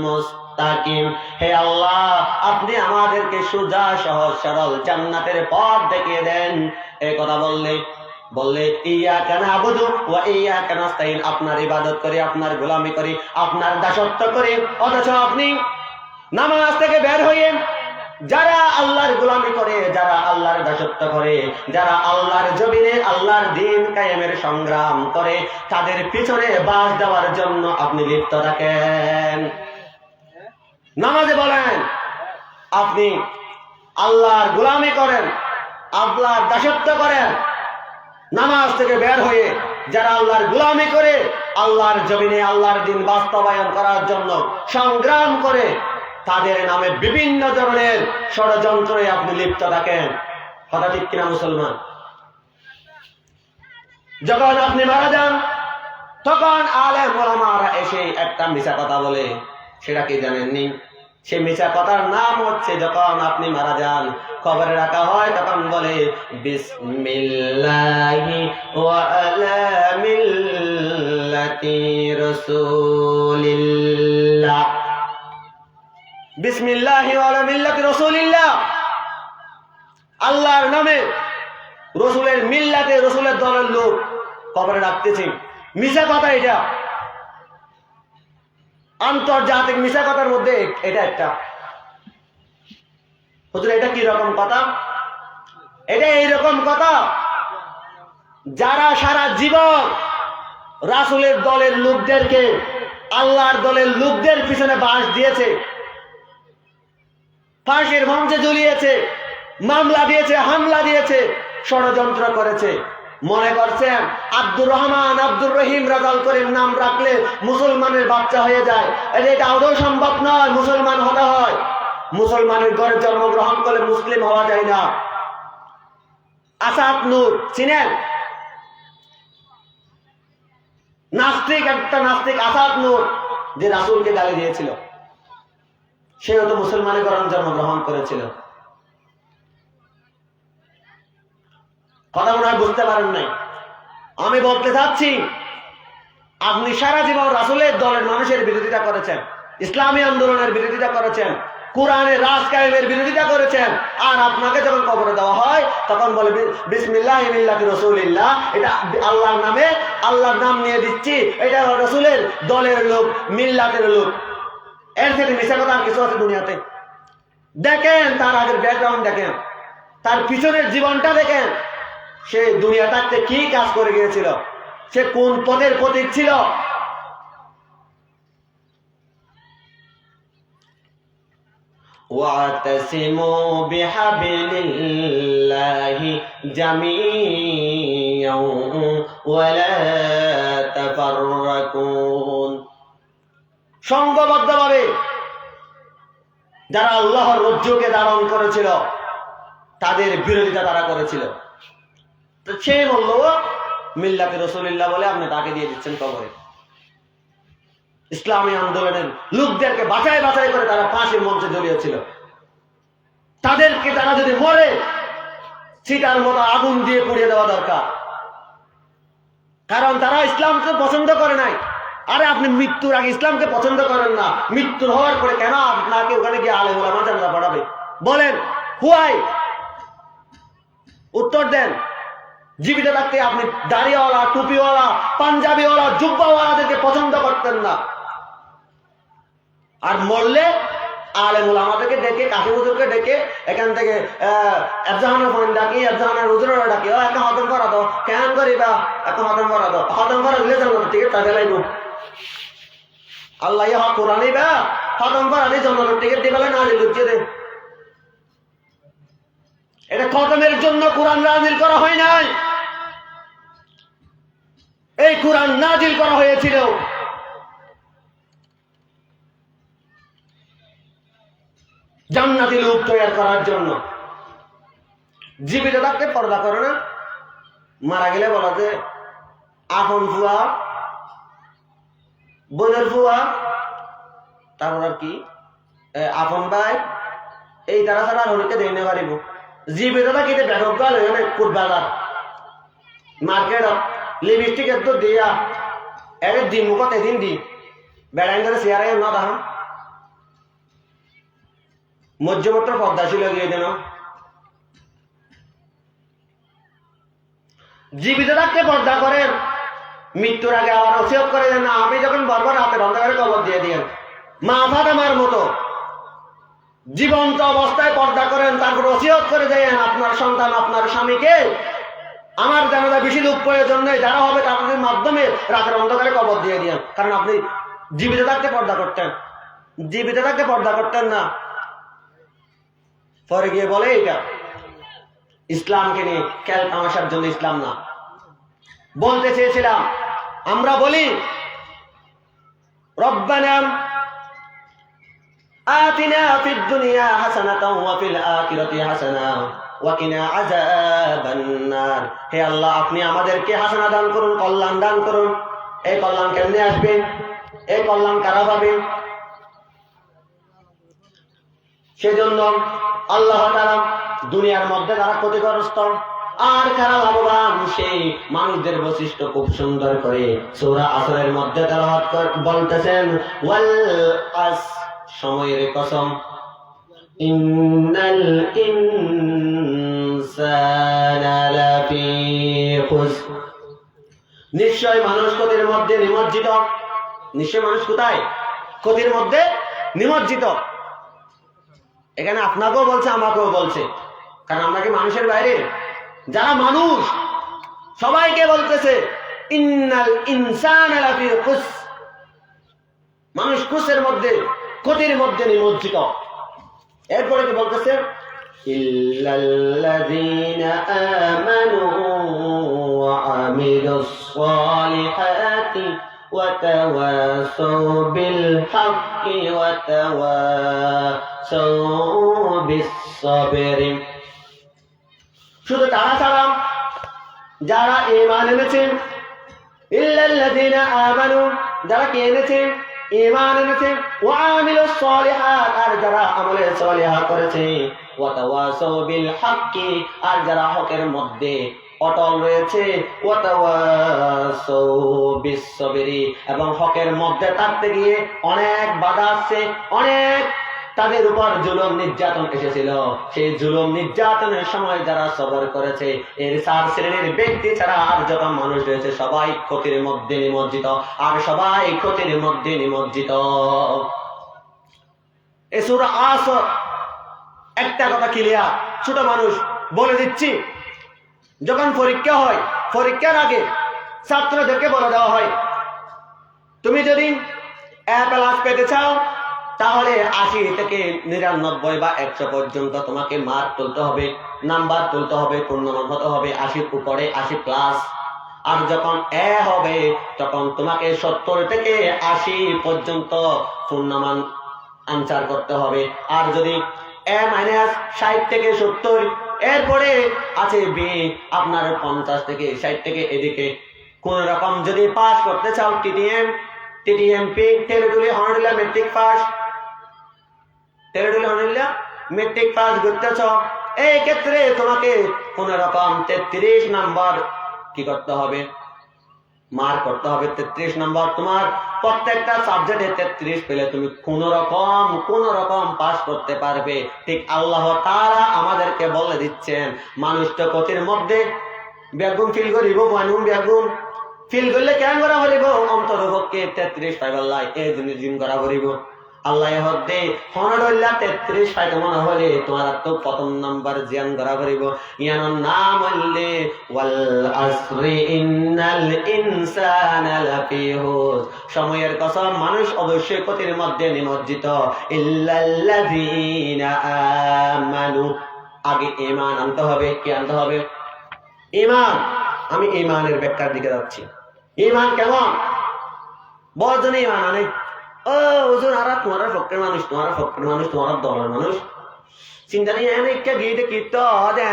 মুস্তাকিম, হে আল্লাহ আপনি আমাদেরকে সোজা সহজ সরল জান্নাতের পথ দেখিয়ে দেন। এই কথা বললে ইয়াকা নাবুদু ওয়া ইয়াকা নাস্তাইন, আপনার ইবাদত করি, আপনার গোলামি করি, আপনার দাসত্ব করি, অথচ আপনি নামাজ থেকে বের হয়ে যারা আল্লাহর গোলামি করে, যারা আল্লাহর দাসত্ব করে, যারা আল্লাহর জমিনে আল্লাহর দ্বীন কায়েমের সংগ্রাম করে, তাদের পিছনে বাস দেওয়ার জন্য আপনি লিপ্ত থাকেন। নামাজে বলেন আপনি আল্লাহর গোলামি করেন, আল্লাহর দাসত্ব করেন, নামাজ থেকে বের হয়ে যারা আল্লাহর গোলামি করে, আল্লাহর জমিনে আল্লাহর দ্বীন বাস্তবায়ন করার জন্য সংগ্রাম করে, তাদের নামে বিভিন্ন ধরনের ষড়যন্ত্রে আপনি লিপ্ত থাকেন। কথা ঠিক কিনা মুসলমান? যখন আপনি মারা যান তখন আলেম ওলামারা এসে একটা মিছা কথা বলে, সেটা কি জানেননি? সে মিছা কথার নাম হচ্ছে, যখন আপনি মারা যান কবরে রাখা হয় তখন বলে বিসমিল্লাহি ওয়া আলা মিল্লাতি রাসূলিল্লাহ, বিসমিল্লাহি ওয়া আলা মিল্লাতি রাসূলিল্লাহ, আল্লাহর নামে, রসুলের মিল্লাতে, রসুলের দলের লোক কবরে রাখতেছে। মিছা কথা, এটা আন্তর্জাতিক মিছা কথার মধ্যে এটা একটা। হুজুর এটা কি রকম কথা? এটা এইরকম কথা যারা সারা জীবন রাসূলের দলের লোকদেরকে, আল্লাহর দলের লোকদের পিছনে বাঁশ দিয়েছে, ফাঁসির মঞ্চে ঝুলিয়েছে, মামলা দিয়েছে, হামলা দিয়েছে, ষড়যন্ত্র করেছে, মনে করছেন আব্দুর রহমান, আব্দুর রহিম, রাজাল করিম নাম রাখলে মুসলমানের বাচ্চা হয়ে যায়। এটা আদৌ সম্ভব নয়। মুসলমান হতে হয়, মুসলমানের ঘরে জন্মগ্রহণ করলে মুসলিম হওয়া যায় না। আসাদ নূর চিনেন? নাস্তিক, একটা নাস্তিক আসাদ নূর, যে রাসূলকে গালি দিয়েছিল, সেও তো মুসলমানের ঘরে জন্মগ্রহণ করেছিল। কথা মনে হয় বুঝতে পারেন নাই। আমি বলতে চাচ্ছি, আপনি সারা জীবন রাসূলের দলের মানুষের বিরোধিতা করেছেন, ইসলামী আন্দোলনের বিরোধিতা করেছেন, কোরআনের রাজ কায়েমের বিরোধিতা করেছেন, আর আপনাকে যখন কবরে দেওয়া হয় তখন বলে বিসমিল্লাহি মিল্লাতি রাসূলিল্লাহ, এটা আল্লাহর নামে, আল্লাহর নাম নিয়ে দিচ্ছি, এটা রাসূলের দলের লোক, মিল্লাতের লোক। এর থেকে মিশা কথা আর কিছু আছে দুনিয়াতে? দেখেন তার আগের ব্যাকগ্রাউন্ড, দেখেন তার পিছনের জীবনটা, দেখেন সে দুনিয়া থাকতে কি কাজ করে গিয়েছিল, সে কোন পদের প্রতীক ছিল। ওয়াতাসিমু বিহাবিলিল্লাহি জামিআন ওয়া লা তাফাররাকুন, সংঘবদ্ধভাবে যারা আল্লাহর রজ্জুকে ধারণ করেছিল, তাদের বিরোধিতা তারা করেছিল। তো সে বললো মিল্লাতে রসুলিল্লাহ বলে আপনি তাকে দিয়ে দিচ্ছেন কবরে। ইসলামী আন্দোলনের লোকদেরকে বাছাই বাছাই করে তারা ফাঁসির মঞ্চে জড়িয়েছিল। তাদেরকে তারা যদি মরে সেটার মতো আগুন দিয়ে পুড়িয়ে দেওয়া দরকার, কারণ তারা ইসলামকে পছন্দ করে নাই। আরে আপনি মৃত্যুর আগে ইসলামকে পছন্দ করেন না, মৃত্যুর হওয়ার পরে কেন আপনাকে ওখানে গিয়ে আলেম ওলামা জানাজা পড়াবে? বলেন হুয়াই, উত্তর দেন। জীবিত থাকতে আপনি দাড়িওয়ালা, টুপিওয়ালা, পাঞ্জাবিওয়ালা, জুব্বাওয়ালাদেরকে পছন্দ করতেন না, আর মরলে আলেম ওলামাদেরকে ডেকে, কাকি হুজুরকে ডেকে এখান থেকে এফজাহানের ফোন ডাকি, এফজাহানের হুজুরের ডাকি, একটা হতম করা দাও, কেন করিবা একটা হতম করা দাও, হতম করা দিলে জানো টিকিট তাকে লাগবো। আল্লাহ হক কোরআন বা হতম করা দিয়ে জন্মের টিকিট দিবে না, লুচিয়ে দে। এটা খতমের জন্য কোরআন নাজিল করা হয় নাই, এই কোরআন নাজিল করা হয়েছিল জান্নাতি লোক তৈরি করার জন্য। জীবিত থাকতে পর্দা করে না, মারা গেলে বলা যে আপন ফুয়া, বোনের ফুয়া, তারপর আর কি আপন ভাই, এই তারা ছাড়া আর অনেকে দেখতে পারিব। জীবিত থাকিতে ব্যাপক গাল হয়ে কোট বাজার মার্কেট লিপস্টিক এত দিয়া এর দিন মুখত এদিন দি বেড়াইন ধরে চেয়ারে না দেখা মধ্যমাত্র পদ্মাশীল গিয়ে দেন। জীবিত থাকতে পর্দা করেন, মৃত্যুর আগে আবার ওসিয়ত করে দেন না আমি যখন বরবার হাতের অন্ধকারে কবর দিয়ে দিয়েন। মা ফাতেমার মতো জীবন্ত অবস্থায় পর্দা করেন, তারপর ওসিয়ত করে দেন আপনার সন্তান, আপনার স্বামীকে আমার জানাজা বেশি লোক প্রয়োজন নেই, যারা হবে তাদের মাধ্যমে রাতের অন্ধকারে কবর দিয়ে দিয়েন। কারণ আপনি জীবিত থাকতে পর্দা করতেন, জীবিত থাকতে পর্দা করতেন না। পরে গিয়ে বলে এটা ইসলামকে নিয়ে খেল তামাশার জন্য ইসলাম না। বলতে চেয়েছিলাম আমরা বলি রব্বানা আতিনা ফিদ দুনিয়া হাসানাতাও ওয়া ফিল আখিরাতি হাসানাহ ওয়া কিনা আযাবান নার। হে আল্লাহ আপনি আমাদেরকে হাসানা দান করুন, কল্যাণ দান করুন। এই কল্যাণ কেমনে আসবে? এই কল্যাণ কারা পাবে? সেজন্য আল্লাহ তাআলা দুনিয়ার মধ্যে যারা ক্ষতিগ্রস্ত আর কারা লাভবান সেই মানুষদের বৈশিষ্ট্য খুব সুন্দর করে সূরা আসরের মধ্যে তেলাওয়াত বলতেছেন ওয়াল আস, সময়ের কসম, ইন্নাল ইনসানা লাফি খুসর, নিশ্চয় মানুষ ক্ষতির মধ্যে নিমজ্জিত। নিশ্চয় মানুষ কোথায়? ক্ষতির মধ্যে নিমজ্জিত। এখানে আপনাকেও বলছে আমাকেও বলছে, কারণ আমরা কি মানুষের বাইরে? যারা মানুষ সবাইকে বলতেছে ইন্নাল ইনসানা লাফি খুসর, মানুষ খুসের মধ্যে, ক্ষতির মধ্যে নিমজ্জিত। এরপরে কি বলতেছে? ইল্লাল্লাযীনা আমানু ওয়া আমিলুস সালিহাতি ওয়া তাওয়াসাউ বিল হাক্কি ওয়া তাওয়াসাউ বিস সাবরি। শুধু তারা ছাড়া যারা ঈমান এনেছেন, ইল্লাল্লাযীনা আমানু, যারা কি এনেছেন? ঈমান এনেছেন, ওয়া আমিলুস সালিহাত, আর যারা আমলে সালিহা করেছে, ওয়া তাওয়াসাউ বিল হাক্কি, আর যারা হকের মধ্যে অটল রয়েছে, ওয়া তাওয়াসাউ বিস সাবরি, এবং হকের মধ্যে থাকতে গিয়ে অনেক বাধা আসছে, অনেক তাদের উপর জুলুম নির্যাতন এসেছিল। সেই জুলুম নির্যাতনের সময় যারা সবর করেছে, এর 4 শ্রেণীর ব্যক্তি ছাড়া আর যত মানুষ রয়েছে সবাই ক্ষতির মধ্যে নিমজ্জিত, আর সবাই ক্ষতির মধ্যে নিমজ্জিত। এই সূরা আসর একটা কথা ক্লিয়ার, ছোট মানুষ বলে দিচ্ছি, যখন পরীক্ষা হয় পরীক্ষার আগে ছাত্রদেরকে বলে দেওয়া হয় তুমি যদি A+ পেতে চাও তাহলে 80 থেকে 99 বা 100 পর্যন্ত তোমাকে মার্ক তুলতে হবে, নাম্বার তুলতে হবে, পূর্ণমান হতে হবে 80 উপরে, 80+। আর যখন এ হবে তখন তোমাকে 70 থেকে 80 পর্যন্ত পূর্ণমান আনসার করতে হবে। আর যদি A- 60 থেকে 70 এরপরে আছে বি, আপনার 50 থেকে 60 থেকে এদিকে কোন রকম যদি পাস করতে চাও, টিটিএমপি টেরিটরি হর্নডিলা মেট্রিক পাস, টেরিটরি হর্নডিলা মেট্রিক পাস করতেছ, এই ক্ষেত্রে তোমাকে কোন রকম 33 নাম্বার কি করতে হবে, মার্ক করতে হবে। 33 নাম্বার তোমার প্রত্যেকটা সাবজেক্টে 33 পেলে তুমি কোন রকম পাস করতে পারবে। ঠিক আল্লাহ তাআলা আমাদেরকে বলে দিচ্ছেন, মানুষ তো কতির মধ্যে বেগুন ফিল করিব, বেগুন ফিল করলে কেন করা করিব, অন্তরপক্ষে 33 পাইবাল্লাই এই জিনিস করা করিব। আল্লাহ হতে 33 পাইতে মনে হলে তোমার তো প্রথম নাম্বার জিয়ান করা করিব। ইয়ানোর নাম হইলে ওয়াল আসরি ইন্নাল ইনসানা লাফি হুস, সময়ের কসম মানুষ অবশ্যই ক্ষতির মধ্যে নিমজ্জিত। ইল্লাল্লাযীনা আমানু, আগে ঈমান আনতে হবে। কি আনতে হবে? ঈমান। আমি ঈমানের ব্যাখ্যার দিকে যাচ্ছি। ঈমান কেমন? বড়জনে ঈমান আনে, ও হুজুর আরা তোমার ফকরের মানুষ, তোমার দলের মানুষ, চিন্তা নেই এনে একটা গিয়ে কীর্ত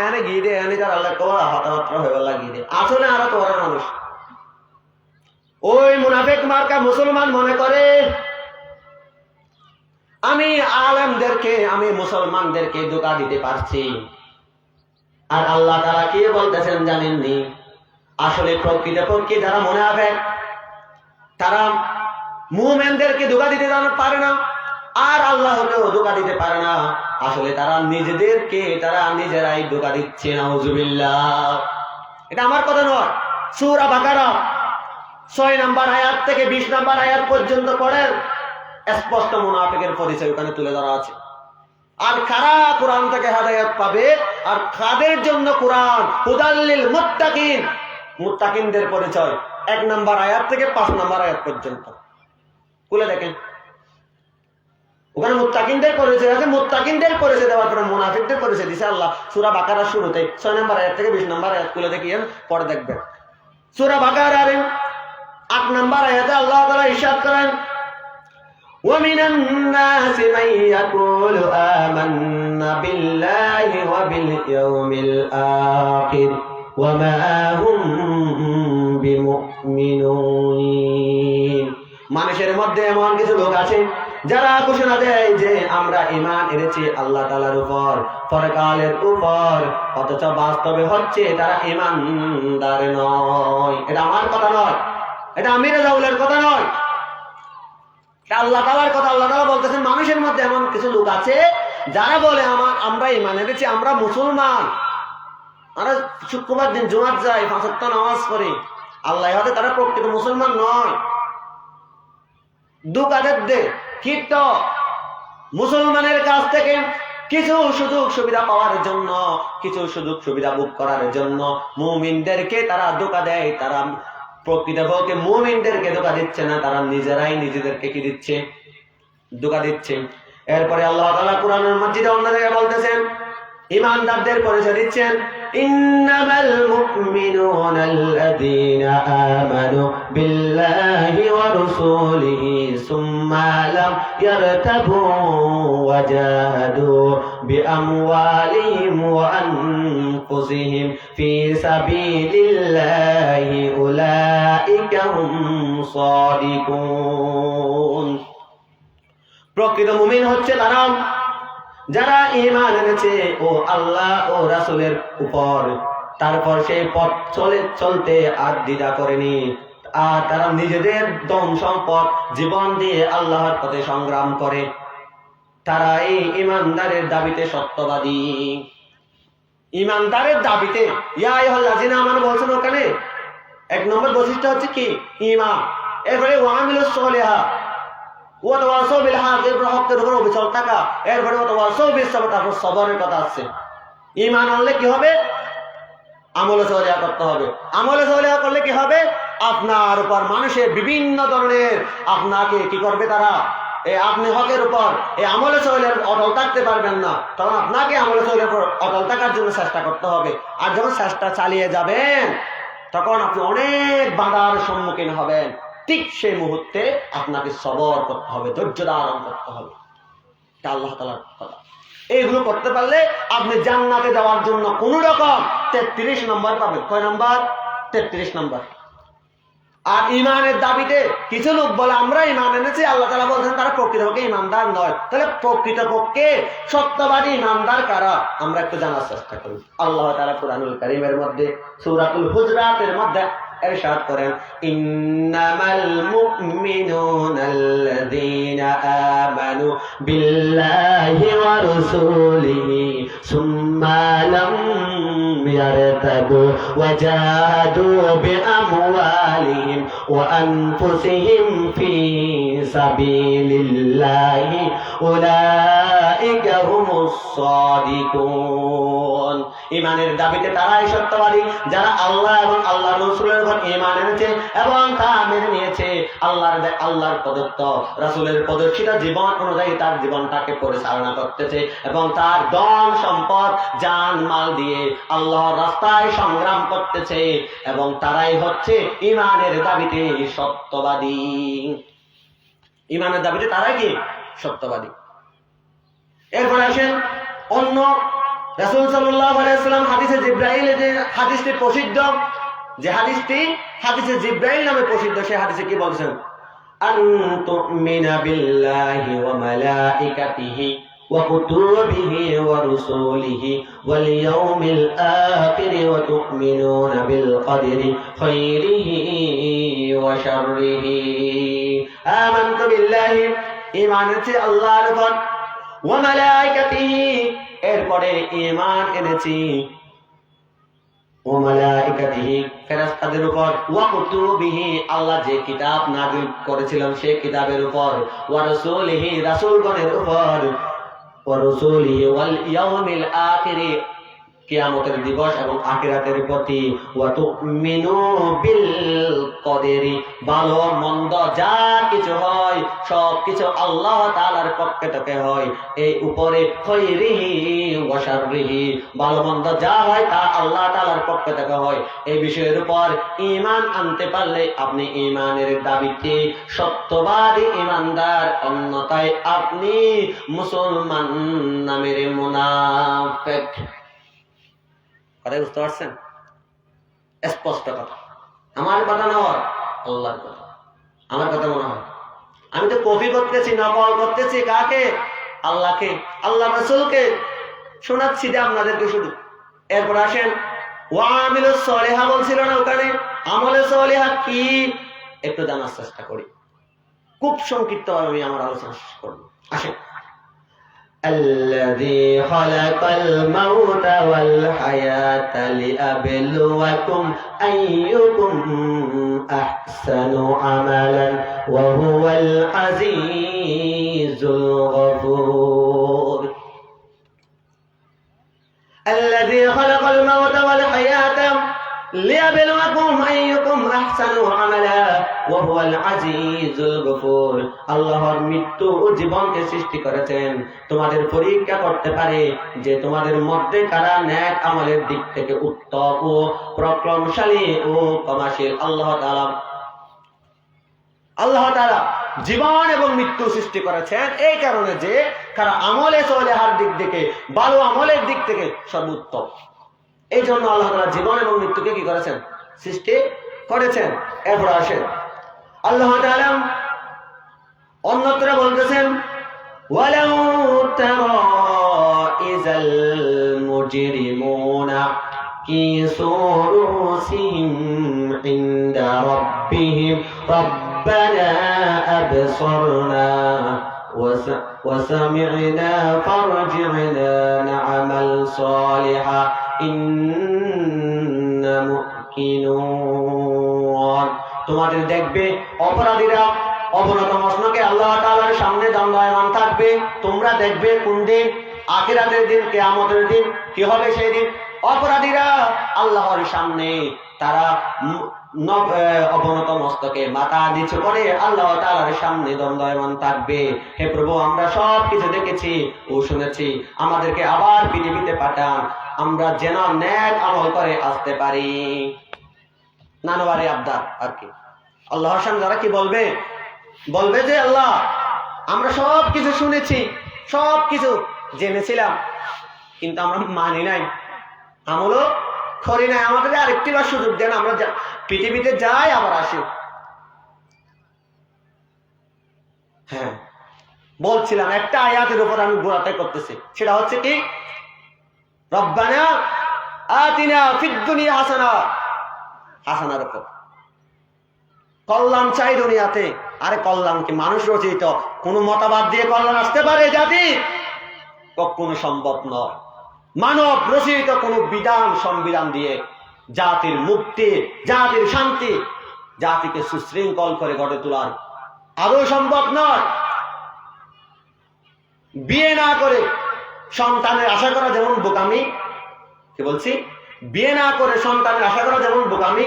এনে গিয়ে দে, এনে তার আল্লাহ কবা হতাবাত্রা হয়ে গেল গিয়ে দে, আসলে আরা তোমার মানুষ। ওই মুনাফিক মার্কা মুসলমান মনে করে আমি আলেমদেরকে, আমি মুসলমানদেরকে ধোঁকা দিতে পারছি। আর আল্লাহ তাআলা কি বলতেছেন জানেননি? আসলে প্রকৃতপক্ষে যারা মুনাফিক তারা মুমিনদেরকে ধোঁকা দিতে পারে না, আর আল্লাহকেও ধোঁকা দিতে পারে না। আসলে তারা নিজেদেরকে তারা নিজেরাই ধোঁকা দিচ্ছে। নাউজুবিল্লাহ। এটা আমার কথা নয়, সূরা বাকারা 6 নম্বর আয়াত থেকে 20 নম্বর আয়াত পর্যন্ত পড়েন, স্পষ্ট মুনাফিকের পরিচয় ওখানে তুলে ধরা আছে। আর কারা কোরআন থেকে হেদায়েত পাবে, আর কাদের জন্য কোরআন, হুদাল্লিল মুত্তাকিন, মুত্তাকিনদের পরিচয় 1 নম্বর আয়াত থেকে 5 নম্বর আয়াত পর্যন্ত খুলে দেখেন। ওখানে মুত্তাকিনদের পরিচয় আছে, মুত্তাকিনদের পরিচয় দেওয়ার পরে মুনাফিকদের পরিচয় দিয়েছে আল্লাহ সূরা বাকারার শুরুতে 6 নম্বর আয়াত থেকে 20 নম্বর আয়াত খুলে দেখিয়েন, পরে দেখবেন। সূরা বাকারার 8 নম্বর আয়াতে আল্লাহ তাআলা ইরশাদ করেন, وَمِنَ النَّاسِ مَن يَقُولُ آمَنَّا بِاللَّهِ وَبِالْيَوْمِ الْآخِرِ وَمَا هُمْ بِمُؤْمِنِينَ। মানুষের মধ্যে এমন কিছু লোক আছে যারা ঘোষণা দেয় যে আমরা ঈমান এনেছি আল্লাহ তাআলার উপর, পরকালের উপর, অথচ বাস্তবে হচ্ছে তারা ঈমানদার নয়। এটা আমার কথা নয়, এটা আমির রাউলের কথা নয়, আল্লাহ তাআলার কথা। আল্লাহ তাআলা বলতেছেন মানুষের মধ্যে এমন কিছু লোক আছে যারা বলে আমরা ঈমান এনেছি, আমরা মুসলমান, আমরা শুক্রবার দিন জুমাত যাই, 5 ওয়াক্ত নামাজ পড়ি, আল্লাহ হতে তারা প্রকৃত মুসলমান নয়। দুকাদের কীর্ত মুসলমানের কাছ থেকে কিছু সুযোগ সুবিধা পাওয়ার জন্য, কিছু সুযোগ সুবিধা ভোগ করার জন্য মুমিনদেরকে তারা ধোঁকা দেয়। তারা প্রকৃতপক্ষে মুমিনদেরকে ধোঁকা দিচ্ছে না, তারা নিজেরাই নিজেদেরকে কি দিচ্ছে? ধোঁকা দিচ্ছে। এরপরে আল্লাহ তাআলা কুরআনুল মাজিদে অন্য জায়গায় বলতেছেন, ঈমানদারদের পরিচয় দিচ্ছেন, ইন্নামাল মুমিনুনা আল্লাযীনা আমানু বিল্লাহি ওয়া রাসূলিহি সুম্মা লাম ইয়ারতাবু ওয়া জাহাদু বিআমওয়ালিহিম ওয়া আনফুসিহিম ফি সাবিলিল্লাহি উলাইকা হুম সাদিকুন। প্রকৃত মুমিন হচ্ছে তারা যারা ঈমান এনেছে ও আল্লাহ ও রাসূলের উপর, তারপর সেই পথ চলতে আর দ্বিধা করেনি, আর তারা নিজেদের ধন সম্পদ জীবন দিয়ে আল্লাহর পথে সংগ্রাম করে। তারা এই ঈমানদারের দাবিতে সত্যবাদী। ঈমানদারের দাবিতে ইয়া আইয়ুহাল্লাযীনা আমানু বলছেন, ওখানে 1 নম্বর বৈশিষ্ট্য হচ্ছে কি? ঈমান। এরপরে ওয়া আমিলুস সলিহাত, ওয়াতাওয়াসাউ বিল হক, হকের উপর অবিচল থাকা, এরপরে ওয়াতাওয়াসাউ বিস সাবর, তারপর সবরের কথা আছে। ঈমান আনলে কি হবে? আমলে সলিহা করতে হবে। আমলে সলিহা করলে কি হবে? আপনার উপর মানুষের বিভিন্ন ধরনের আপনাকে কি করবে, তারা আপনি হকের উপর এই আমলে সলিহার অটল থাকতে পারবেন না, তখন আপনাকে আমলে সলিহার উপর অটল থাকার জন্য চেষ্টা করতে হবে। আর যখন চেষ্টা চালিয়ে যাবেন তখন আপনি অনেক বাধার সম্মুখীন হবেন। ঠিক সেই মুহূর্তে আপনাকে সবর করতে হবে, ধৈর্য ধারণ করতে হবে। এটা আল্লাহ তাআলার কথা। এইগুলো করতে পারলে আপনি জান্নাতে যাওয়ার জন্য কোন রকম 33 নম্বর পাবেন। কয় নম্বর? 33 নম্বর। আর ইমানের দাবিতে কিছু লোক বলে আমরা ইমান এনেছি, আল্লাহ তাআলা বলছেন তারা প্রকৃতপক্ষে ইমানদার নয়। তাহলে প্রকৃতপক্ষে সত্যবাদী ইমানদার কারা আমরা একটু জানার চেষ্টা করি। আল্লাহ তাআলা কুরআনুল কারীমের মধ্যে সূরাতুল হুজরাতের মধ্যে ইরশাদ করেন, ইন্নামাল মুমিনুনাল্লাযীনা আমানু বিল্লাহি ওয়া রাসূলিহি সুম্মা লাম ইয়ারতাবু ওয়া জাহাদু বিআমওয়ালিহিম ওয়া আনফুসিহিম ফি সাবিলিল্লাহি উলাইকা হুমুস সাদিকুন। ঈমানের দাবিতে তারাই সত্যবাদী যারা আল্লাহ এবং আল্লাহর রাসূলের উপর ঈমান এনেছে এবং তা মেনে নিয়েছে। আল্লাহর প্রদত্ত রাসূলের প্রদর্শিত জীবন অনুযায়ী তার জীবনটাকে পরিচালনা করতেছে এবং তার ধন সম্পদ জান মাল দিয়ে আল্লাহর রাস্তায় সংগ্রাম করতেছে এবং তারাই হচ্ছে ঈমানের দাবিতে সত্যবাদী। ঈমানের দাবিতে তারাই কি? সত্যবাদী। এরপর আসেন অন্য রাসূল সাল্লাল্লাহু আলাইহি ওয়াসাল্লাম হাদিসে জিবরাইলের যে হাদিসটি প্রসিদ্ধ, যে হাদিসটি হাদিসে জিবরাইল নামে প্রসিদ্ধ, সেই হাদিসে কি বলছেন? আন তুমিনা বিল্লাহি ওয়া মালাইকাতিহি ওয়া কুতুবিহি ওয়া রুসুলিহি ওয়াল ইয়াউমিল আখির ওয়া তুমিনুনা বিল কদরি খাইরিহি ওয়া শাররিহি। আমানতু বিল্লাহি, ঈমান এনেছি আল্লাহর উপর, ওয়া মালাইকাতিহি, এরপরে ঈমান এনেছি ও মালাইকাতিহি ফেরেশতাদের উপর, ওয়া কুতুবিহি আল্লাহ যে কিতাব নাযিল করেছিলেন সেই কিতাবের উপর, ওয়া রাসূলিহি রাসূলগণের উপর, ওয়া রাসূলিহি ওয়াল ইয়াউমিল আখির কিয়ামতের দিবস এবং আখিরাতের প্রতি, ওয়া তুমিনু বিল কদরি ভালো মন্দ যা কিছু হয় সব কিছু আল্লাহ তাআলার পক্ষ থেকে হয়, এই উপরে খাইরিহি ওয়া শাররিহি ভালো মন্দ যা হয় তা আল্লাহ তাআলার পক্ষ থেকে হয়। এই বিষয়ের উপর ঈমান আনতে পারলে আপনি ঈমানের দাবিতে সত্যবাদী ঈমানদার, অন্যথায় আপনি মুসলমান নামের মুনাফিক। কথা বুঝতে পারছেন? স্পষ্ট কথা, আমার কথা নয়, আল্লাহর কথা। আমার কথা মনে হয় আমি তো কপি করতেছি, নকল করতেছি কাকে? আল্লাহকে, আল্লাহ রাসূলকে শোনাচ্ছি যে আপনাদেরকে শুধু। এরপর আসেন ওয়া আমিলুস সলিহা বলছিল না ওখানে, আমলে সলিহা কি একটু জানার চেষ্টা করি। খুব সংক্ষিপ্তভাবে আমি আমার আলোচনা শেষ করব। আসেন, الذي خلق الموت والحياة ليبلوكم أيكم أحسن عملا وهو العزيز الغفور. الذي خلق الموت والحياة ليبلوكم أيكم أحسن عملا وهو العزيز الغفور. আল্লাহর মৃত্যু ও জীবনকে সৃষ্টি করেছেন তোমাদের পরীক্ষা করতে পারে যে তোমাদের মধ্যে কারা নেক আমলের দিক থেকে উত্তম ও প্রকৃতিশালী ও ক্ষমাশীল। আল্লাহ তাআলা জীবন এবং মৃত্যু সৃষ্টি করেছেন এই কারণে যে কারা আমলে সলিহার দিক থেকে, ভালো আমলের দিক থেকে সর্বোত্তম। এই জন্য আল্লাহ তাআলা জীবন এবং মৃত্যুকে কি করেছেন? সৃষ্টি করেছেন। এরপর আসেন আল্লাহ তাআলা অন্যত্র বলতেছেন, ওয়ালাউ তারা ইযাল মুজরিমুনা কিসু রুসিহিম ইনদা রাব্বিহিম রব্বানা আবসারনা وسمعنا فارجعنا نعمل صالحا إنا موقنون. তোমাদের দেখবে অপরাধীরা অবনত মসনকে আল্লাহ তাআলার সামনে দণ্ডায়মান থাকবে। তোমরা দেখবে কোন দিন? আখিরাতের দিন, কিয়ামতের দিন। কি হবে সেই দিন? অপরাধীরা আল্লাহর সামনে তারা অবনত মস্তকে মাথা নিচু করে আল্লাহ তাআলার সামনে দণ্ডায়মান থাকবে। হে প্রভু, আমরা সব কিছু দেখেছি ও শুনেছি, আমাদেরকে আবার পৃথিবীতে পাঠান, আমরা যেন নেক আমল করে আসতে পারি। নানবারে আবদার আর কি। আল্লাহর সামনে যারা কি বলবে? বলবে যে আল্লাহ, আমরা সব কিছু শুনেছি, সব কিছু জেনেছিলাম, কিন্তু আমরা মানি নাই, আমলও করি নাই। আমাদের আরেকটি বার সুযোগ দেন, আমরা পৃথিবীতে যাই আবার আসি। হ্যাঁ, বলছিলাম একটা আয়াতের উপর আমি ঘোরাতে করতেছি, সেটা হচ্ছে কি, রব্বানা আতিনা ফিদ দুনিয়া হাসানা, হাসানার উপর কল্যাণ চাই দুনিয়াতে। আরে কল্যাণ কি মানুষ রচিত কোন মতবাদ দিয়ে কল্যাণ আসতে পারে জাতি? কখনো সম্ভব নয়। মানব রচিত কোন বিধান সংবিধান দিয়ে জাতির মুক্তি, জাতির শান্তি, জাতিকে সুশৃঙ্খল করে গড়ে তোলার আদৌ সম্ভব নয়। বিয়ে না করে সন্তানের আশা করা যেমন বোকামি, কি বলছি, বিয়ে না করে সন্তানের আশা করা যেমন বোকামি,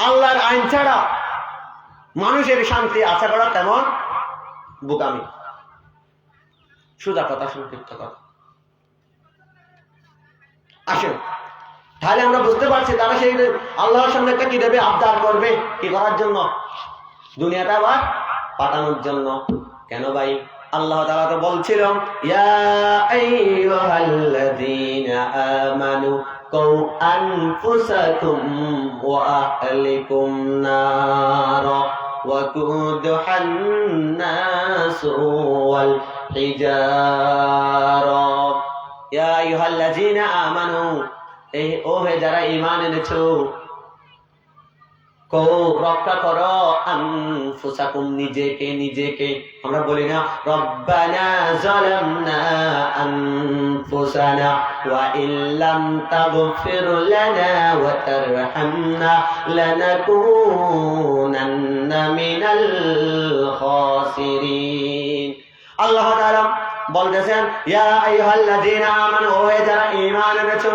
আল্লাহর আইন ছাড়া মানুষের শান্তি আশা করা তেমন বোকামি। সোজা কথা, সংক্ষিপ্ত কথা। আসেন, তাহলে আমরা বুঝতে পারছি তারা সেই আল্লাহর সামনে একটা কি দেবে, আবদার করবে, কি করার জন্য, দুনিয়াটা আবার পাঠানোর জন্য। কেন ভাই? আল্লাহ তাআলা তো বলছিল, ইয়া আইয়ুহাল্লাযীনা আমানু কৌ আনফুসাকুম ওয়া আহলিকুম নার وَقُودُهَا النَّاسُ وَالْحِجَارَةُ يَا أَيُّهَا الَّذِينَ آمَنُوا ও হে যারা ঈমান এনেছো, কো রক্ষা করো আনফুসাকুম নিজেকে নিজেকে। আমরা বলি না রব্বানা যালামনা আনফুসানা ওয়া ইল্লাম তাগফির লানা ওয়া তারহামনা লানাকুনান্না মিনাল খাসিরিন। আল্লাহ তাআলা বলতেছেন, ইয়া আইয়ুহাল্লাযীনা আমানু, ও হে যারা ঈমান এনেছো,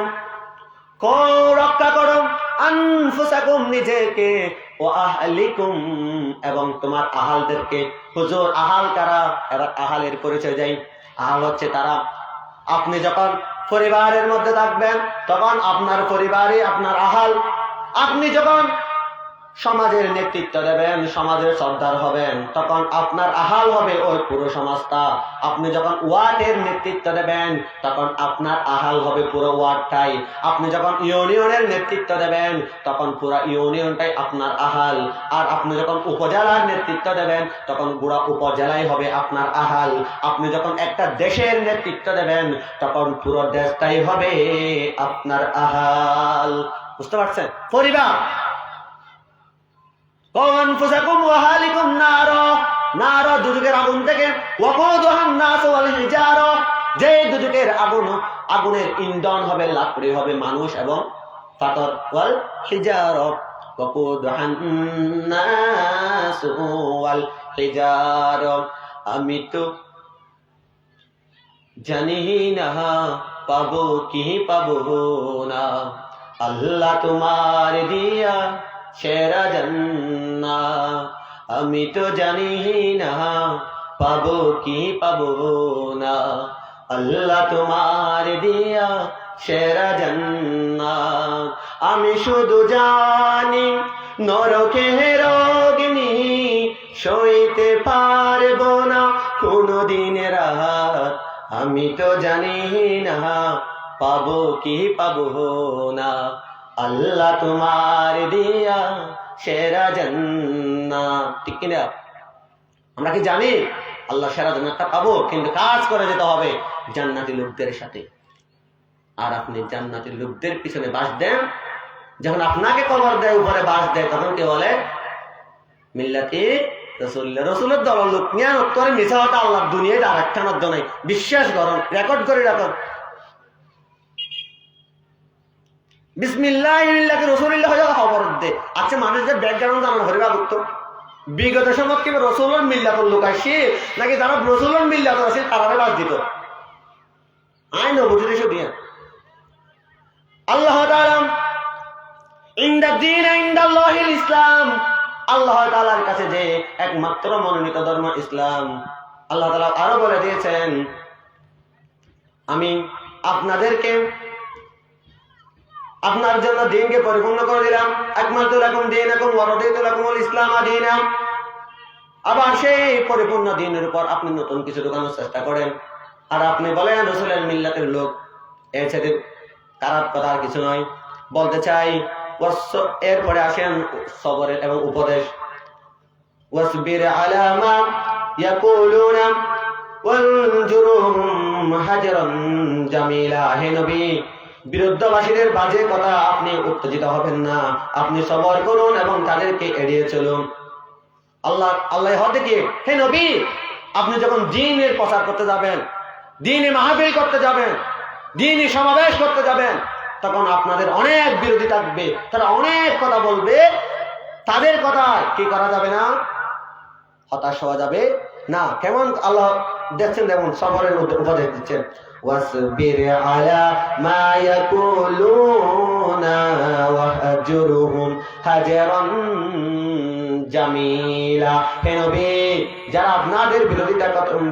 কো রক্ষা করো আনফুসাকুম নিজেকে, ও আহলিকুম এবং তোমার আহালদেরকে। হুজুর আহাল কারা? এবার আহালের পরিচয় দেই। আহাল হচ্ছে তারা, আপনি যখন পরিবারের মধ্যে থাকবেন তখন আপনার পরিবারই আপনার আহাল। আপনি যখন সমাজের নেতৃত্ব দেবেন, সমাজের সর্দার হবেন, তখন আপনার আহাল হবে ওই পুরো সমাজটা। আপনি যখন ওয়ার্ডের নেতৃত্ব দেবেন তখন আপনার আহাল হবে পুরো ওয়ার্ডটাই। আপনি যখন ইউনিয়নের নেতৃত্ব দেবেন তখন পুরো ইউনিয়নটাই আপনার আহাল। আর আপনি যখন উপজেলার নেতৃত্ব দেবেন তখন পুরো উপজেলাই হবে আপনার আহাল। আপনি যখন একটা দেশের নেতৃত্ব দেবেন তখন পুরো দেশটাই হবে আপনার আহাল। বুঝতে পারছেন? পরিবার দুজকের আগুন থেকে, যে দুজকের আগুনের ইন্ধন হবে, লাকড়ি হবে মানুষ এবং পাথর। ওয়াল হিজারা ওয়াকুদুহান নাস ওয়াল হিজারা, আমি তো জানি না পাবো কি পাবো না, আল্লাহ তোমার দিয়া সেরা জান্নাত। আমি তো জানি না পাবো কি পাবো না, আল্লাহ তোমার দিয়া সেরা জান্নাত। আমি শুধু জানি নরকের অগ্নি সইতে পারবো না কোনদিন রাত। আমি তো জানি না পাবো কি পাবো না, আল্লাহ তোমার দিয়া সেরা জান্নাত। ঠিক কিনা? আমরা কি জানি আল্লাহ সেরা জান্নাতটা পাবো? কিন্তু কাজ করে যেতে হবে জান্নাতি লোকদের সাথে। আর আপনি জান্নাতি লোকদের পিছনে বাস দেন, যখন আপনাকে কবর দেয়, উপরে বাস দেয়, তখন কি বলে? মিল্লাতি রাসূলুল্লাহ, রাসূলের দলের লোক নিয়ে উত্তরে মিছা হতে আল্লাহ দুনিয়ায় আর একটা নদ্য নাই। বিশ্বাস করুন, রেকর্ড করে রাখুন। বিসমিল্লাহ মিল্লাতি রাসূলুল্লাহ খবর দে। আচ্ছা, মানুষদের ব্যাকগ্রাউন্ড জানানো হরিবা ভক্ত বিগত সময় কি রসুলের মিল্লাতের লোক আসছে নাকি যারা রসুলের মিল্লাত আছে তারা বাদ দিত? আইন বুঝে এসে দিয়ে আল্লাহ তাআলা ইনদাদ্দিন ইনদাল্লাহিল ইসলাম, আল্লাহ তাআলার কাছে যে একমাত্র মনোনীত ধর্ম ইসলাম। আল্লাহ তাআলা আরো বলে দিয়েছেন, আমি আপনাদেরকে আপনার জন্য দ্বীনকে পরিপূর্ণ করে দিলাম। আকমালতু লাকুম দীনাকুম ওয়া রাদিতু লাকুমুল ইসলাম দীনা। আবার সেই পরিপূর্ণ দ্বীনের উপর আপনি নতুন কিছু ঢোকানোর চেষ্টা করেন, আর আপনি বলেন রাসূলের মিল্লাতের লোক, এর সাথে খারাপ কথা আর কিছু নয়। বলতে চাই এরপরে আসেন সবরের এবং উপদেশ। ওয়াসবির আলা মা ইয়াকুলুনা ওয়ানজুরুহুম হাজরান জামিলা। হে নবী, বিরুদ্ধবাসীদের বাজে কথা আপনি উত্তেজিত হবেন না, আপনি সবর করুন এবং তাদেরকে এড়িয়ে চলুন। আল্লাহ হতে কি, হে নবী, আপনি যখন দ্বীনের প্রচার করতে যাবেন, দ্বীনি মাহফিল করতে যাবেন, দ্বীনি সমাবেশ করতে যাবেন, তখন আপনাদের অনেক বিরোধী থাকবে, তারা অনেক কথা বলবে। তাদের কথা কি করা যাবে না, হতাশ হওয়া যাবে না। কেমন আল্লাহ দেখছেন, যেমন সবরের মধ্যে উপদেশ দিচ্ছেন, ওয়াসবির আলা মা ইয়াকুলুনা ওয়াহজুরহুম হাজরান জামিলা। হে নবী, যারা আপনাদের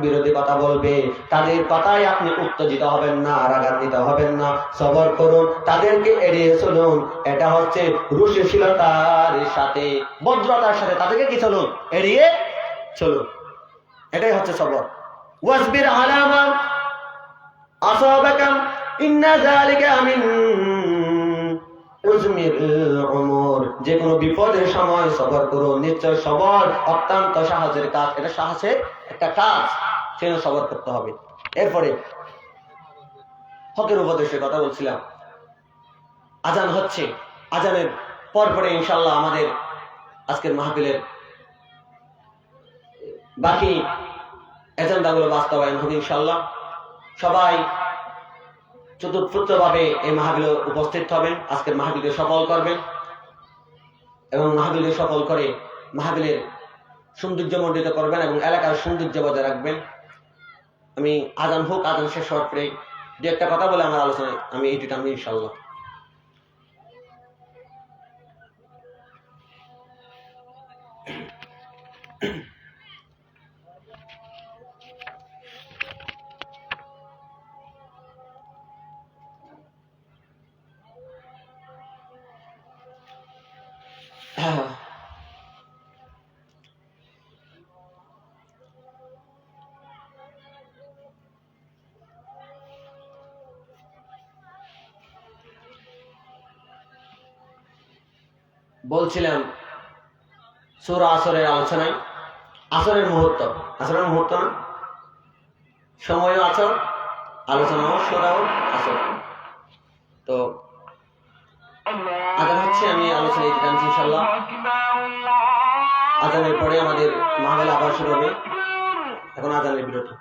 বিরোধী কথা বলবে, তাদের কথায় আপনি উত্তেজিত হবেন না, রাগান্বিত হবেন না, সবর করুন, তাদেরকে এড়িয়ে চলুন। এটা হচ্ছে রুশীলতার সাথে, ভদ্রতার সাথে তাদেরকে কি চলুন, এড়িয়ে চলুন। এটাই হচ্ছে সবর। ওয়াসবির আলা মা আসাবাকা ইন্না যালিকা মিন উজমির উমর। যে কোনো বিপদের সময় সবর করুন, নিশ্চয় সবর অত্যন্ত সাহসের কাজ। এটা সাহসের একটা কাজ, সেজন্য সবর করতে হবে। এরপরে হকের উপদেশের কথা বলছিলাম। আজান হচ্ছে, আজানের পরে ইনশাআল্লাহ আমাদের আজকের মাহফিলের বাকি এজেন্ডাগুলো বাস্তবায়ন হবে ইনশাআল্লাহ। সবাই চতুর্থভাবে এই মাহফিলে উপস্থিত হবেন, আজকের মাহফিলকে সফল করবেন এবং মাহফিলকে সফল করে মাহফিলের সৌন্দর্যমণ্ডিত করবেন এবং এলাকার সৌন্দর্য বজায় রাখবেন। আমি আজান হোক, আজান শেষ হওয়ার পরে দু একটা কথা বলে আমার আলোচনায় আমি এইটি টানবো ইনশাআল্লাহ। বলছিলাম সূরা আসরের আলোচনায়, আসরের মুহূর্ত, আসরের মুহূর্ত না, সময়ও আসর, আলোচনাও সূরাও আসর। তো আজান হচ্ছে, আমি আলোচনায় টানছি ইনশাআল্লাহ। আজানের পরে আমাদের মাহফিল আবার শুরু হবে। এখন আজানের বিরতি।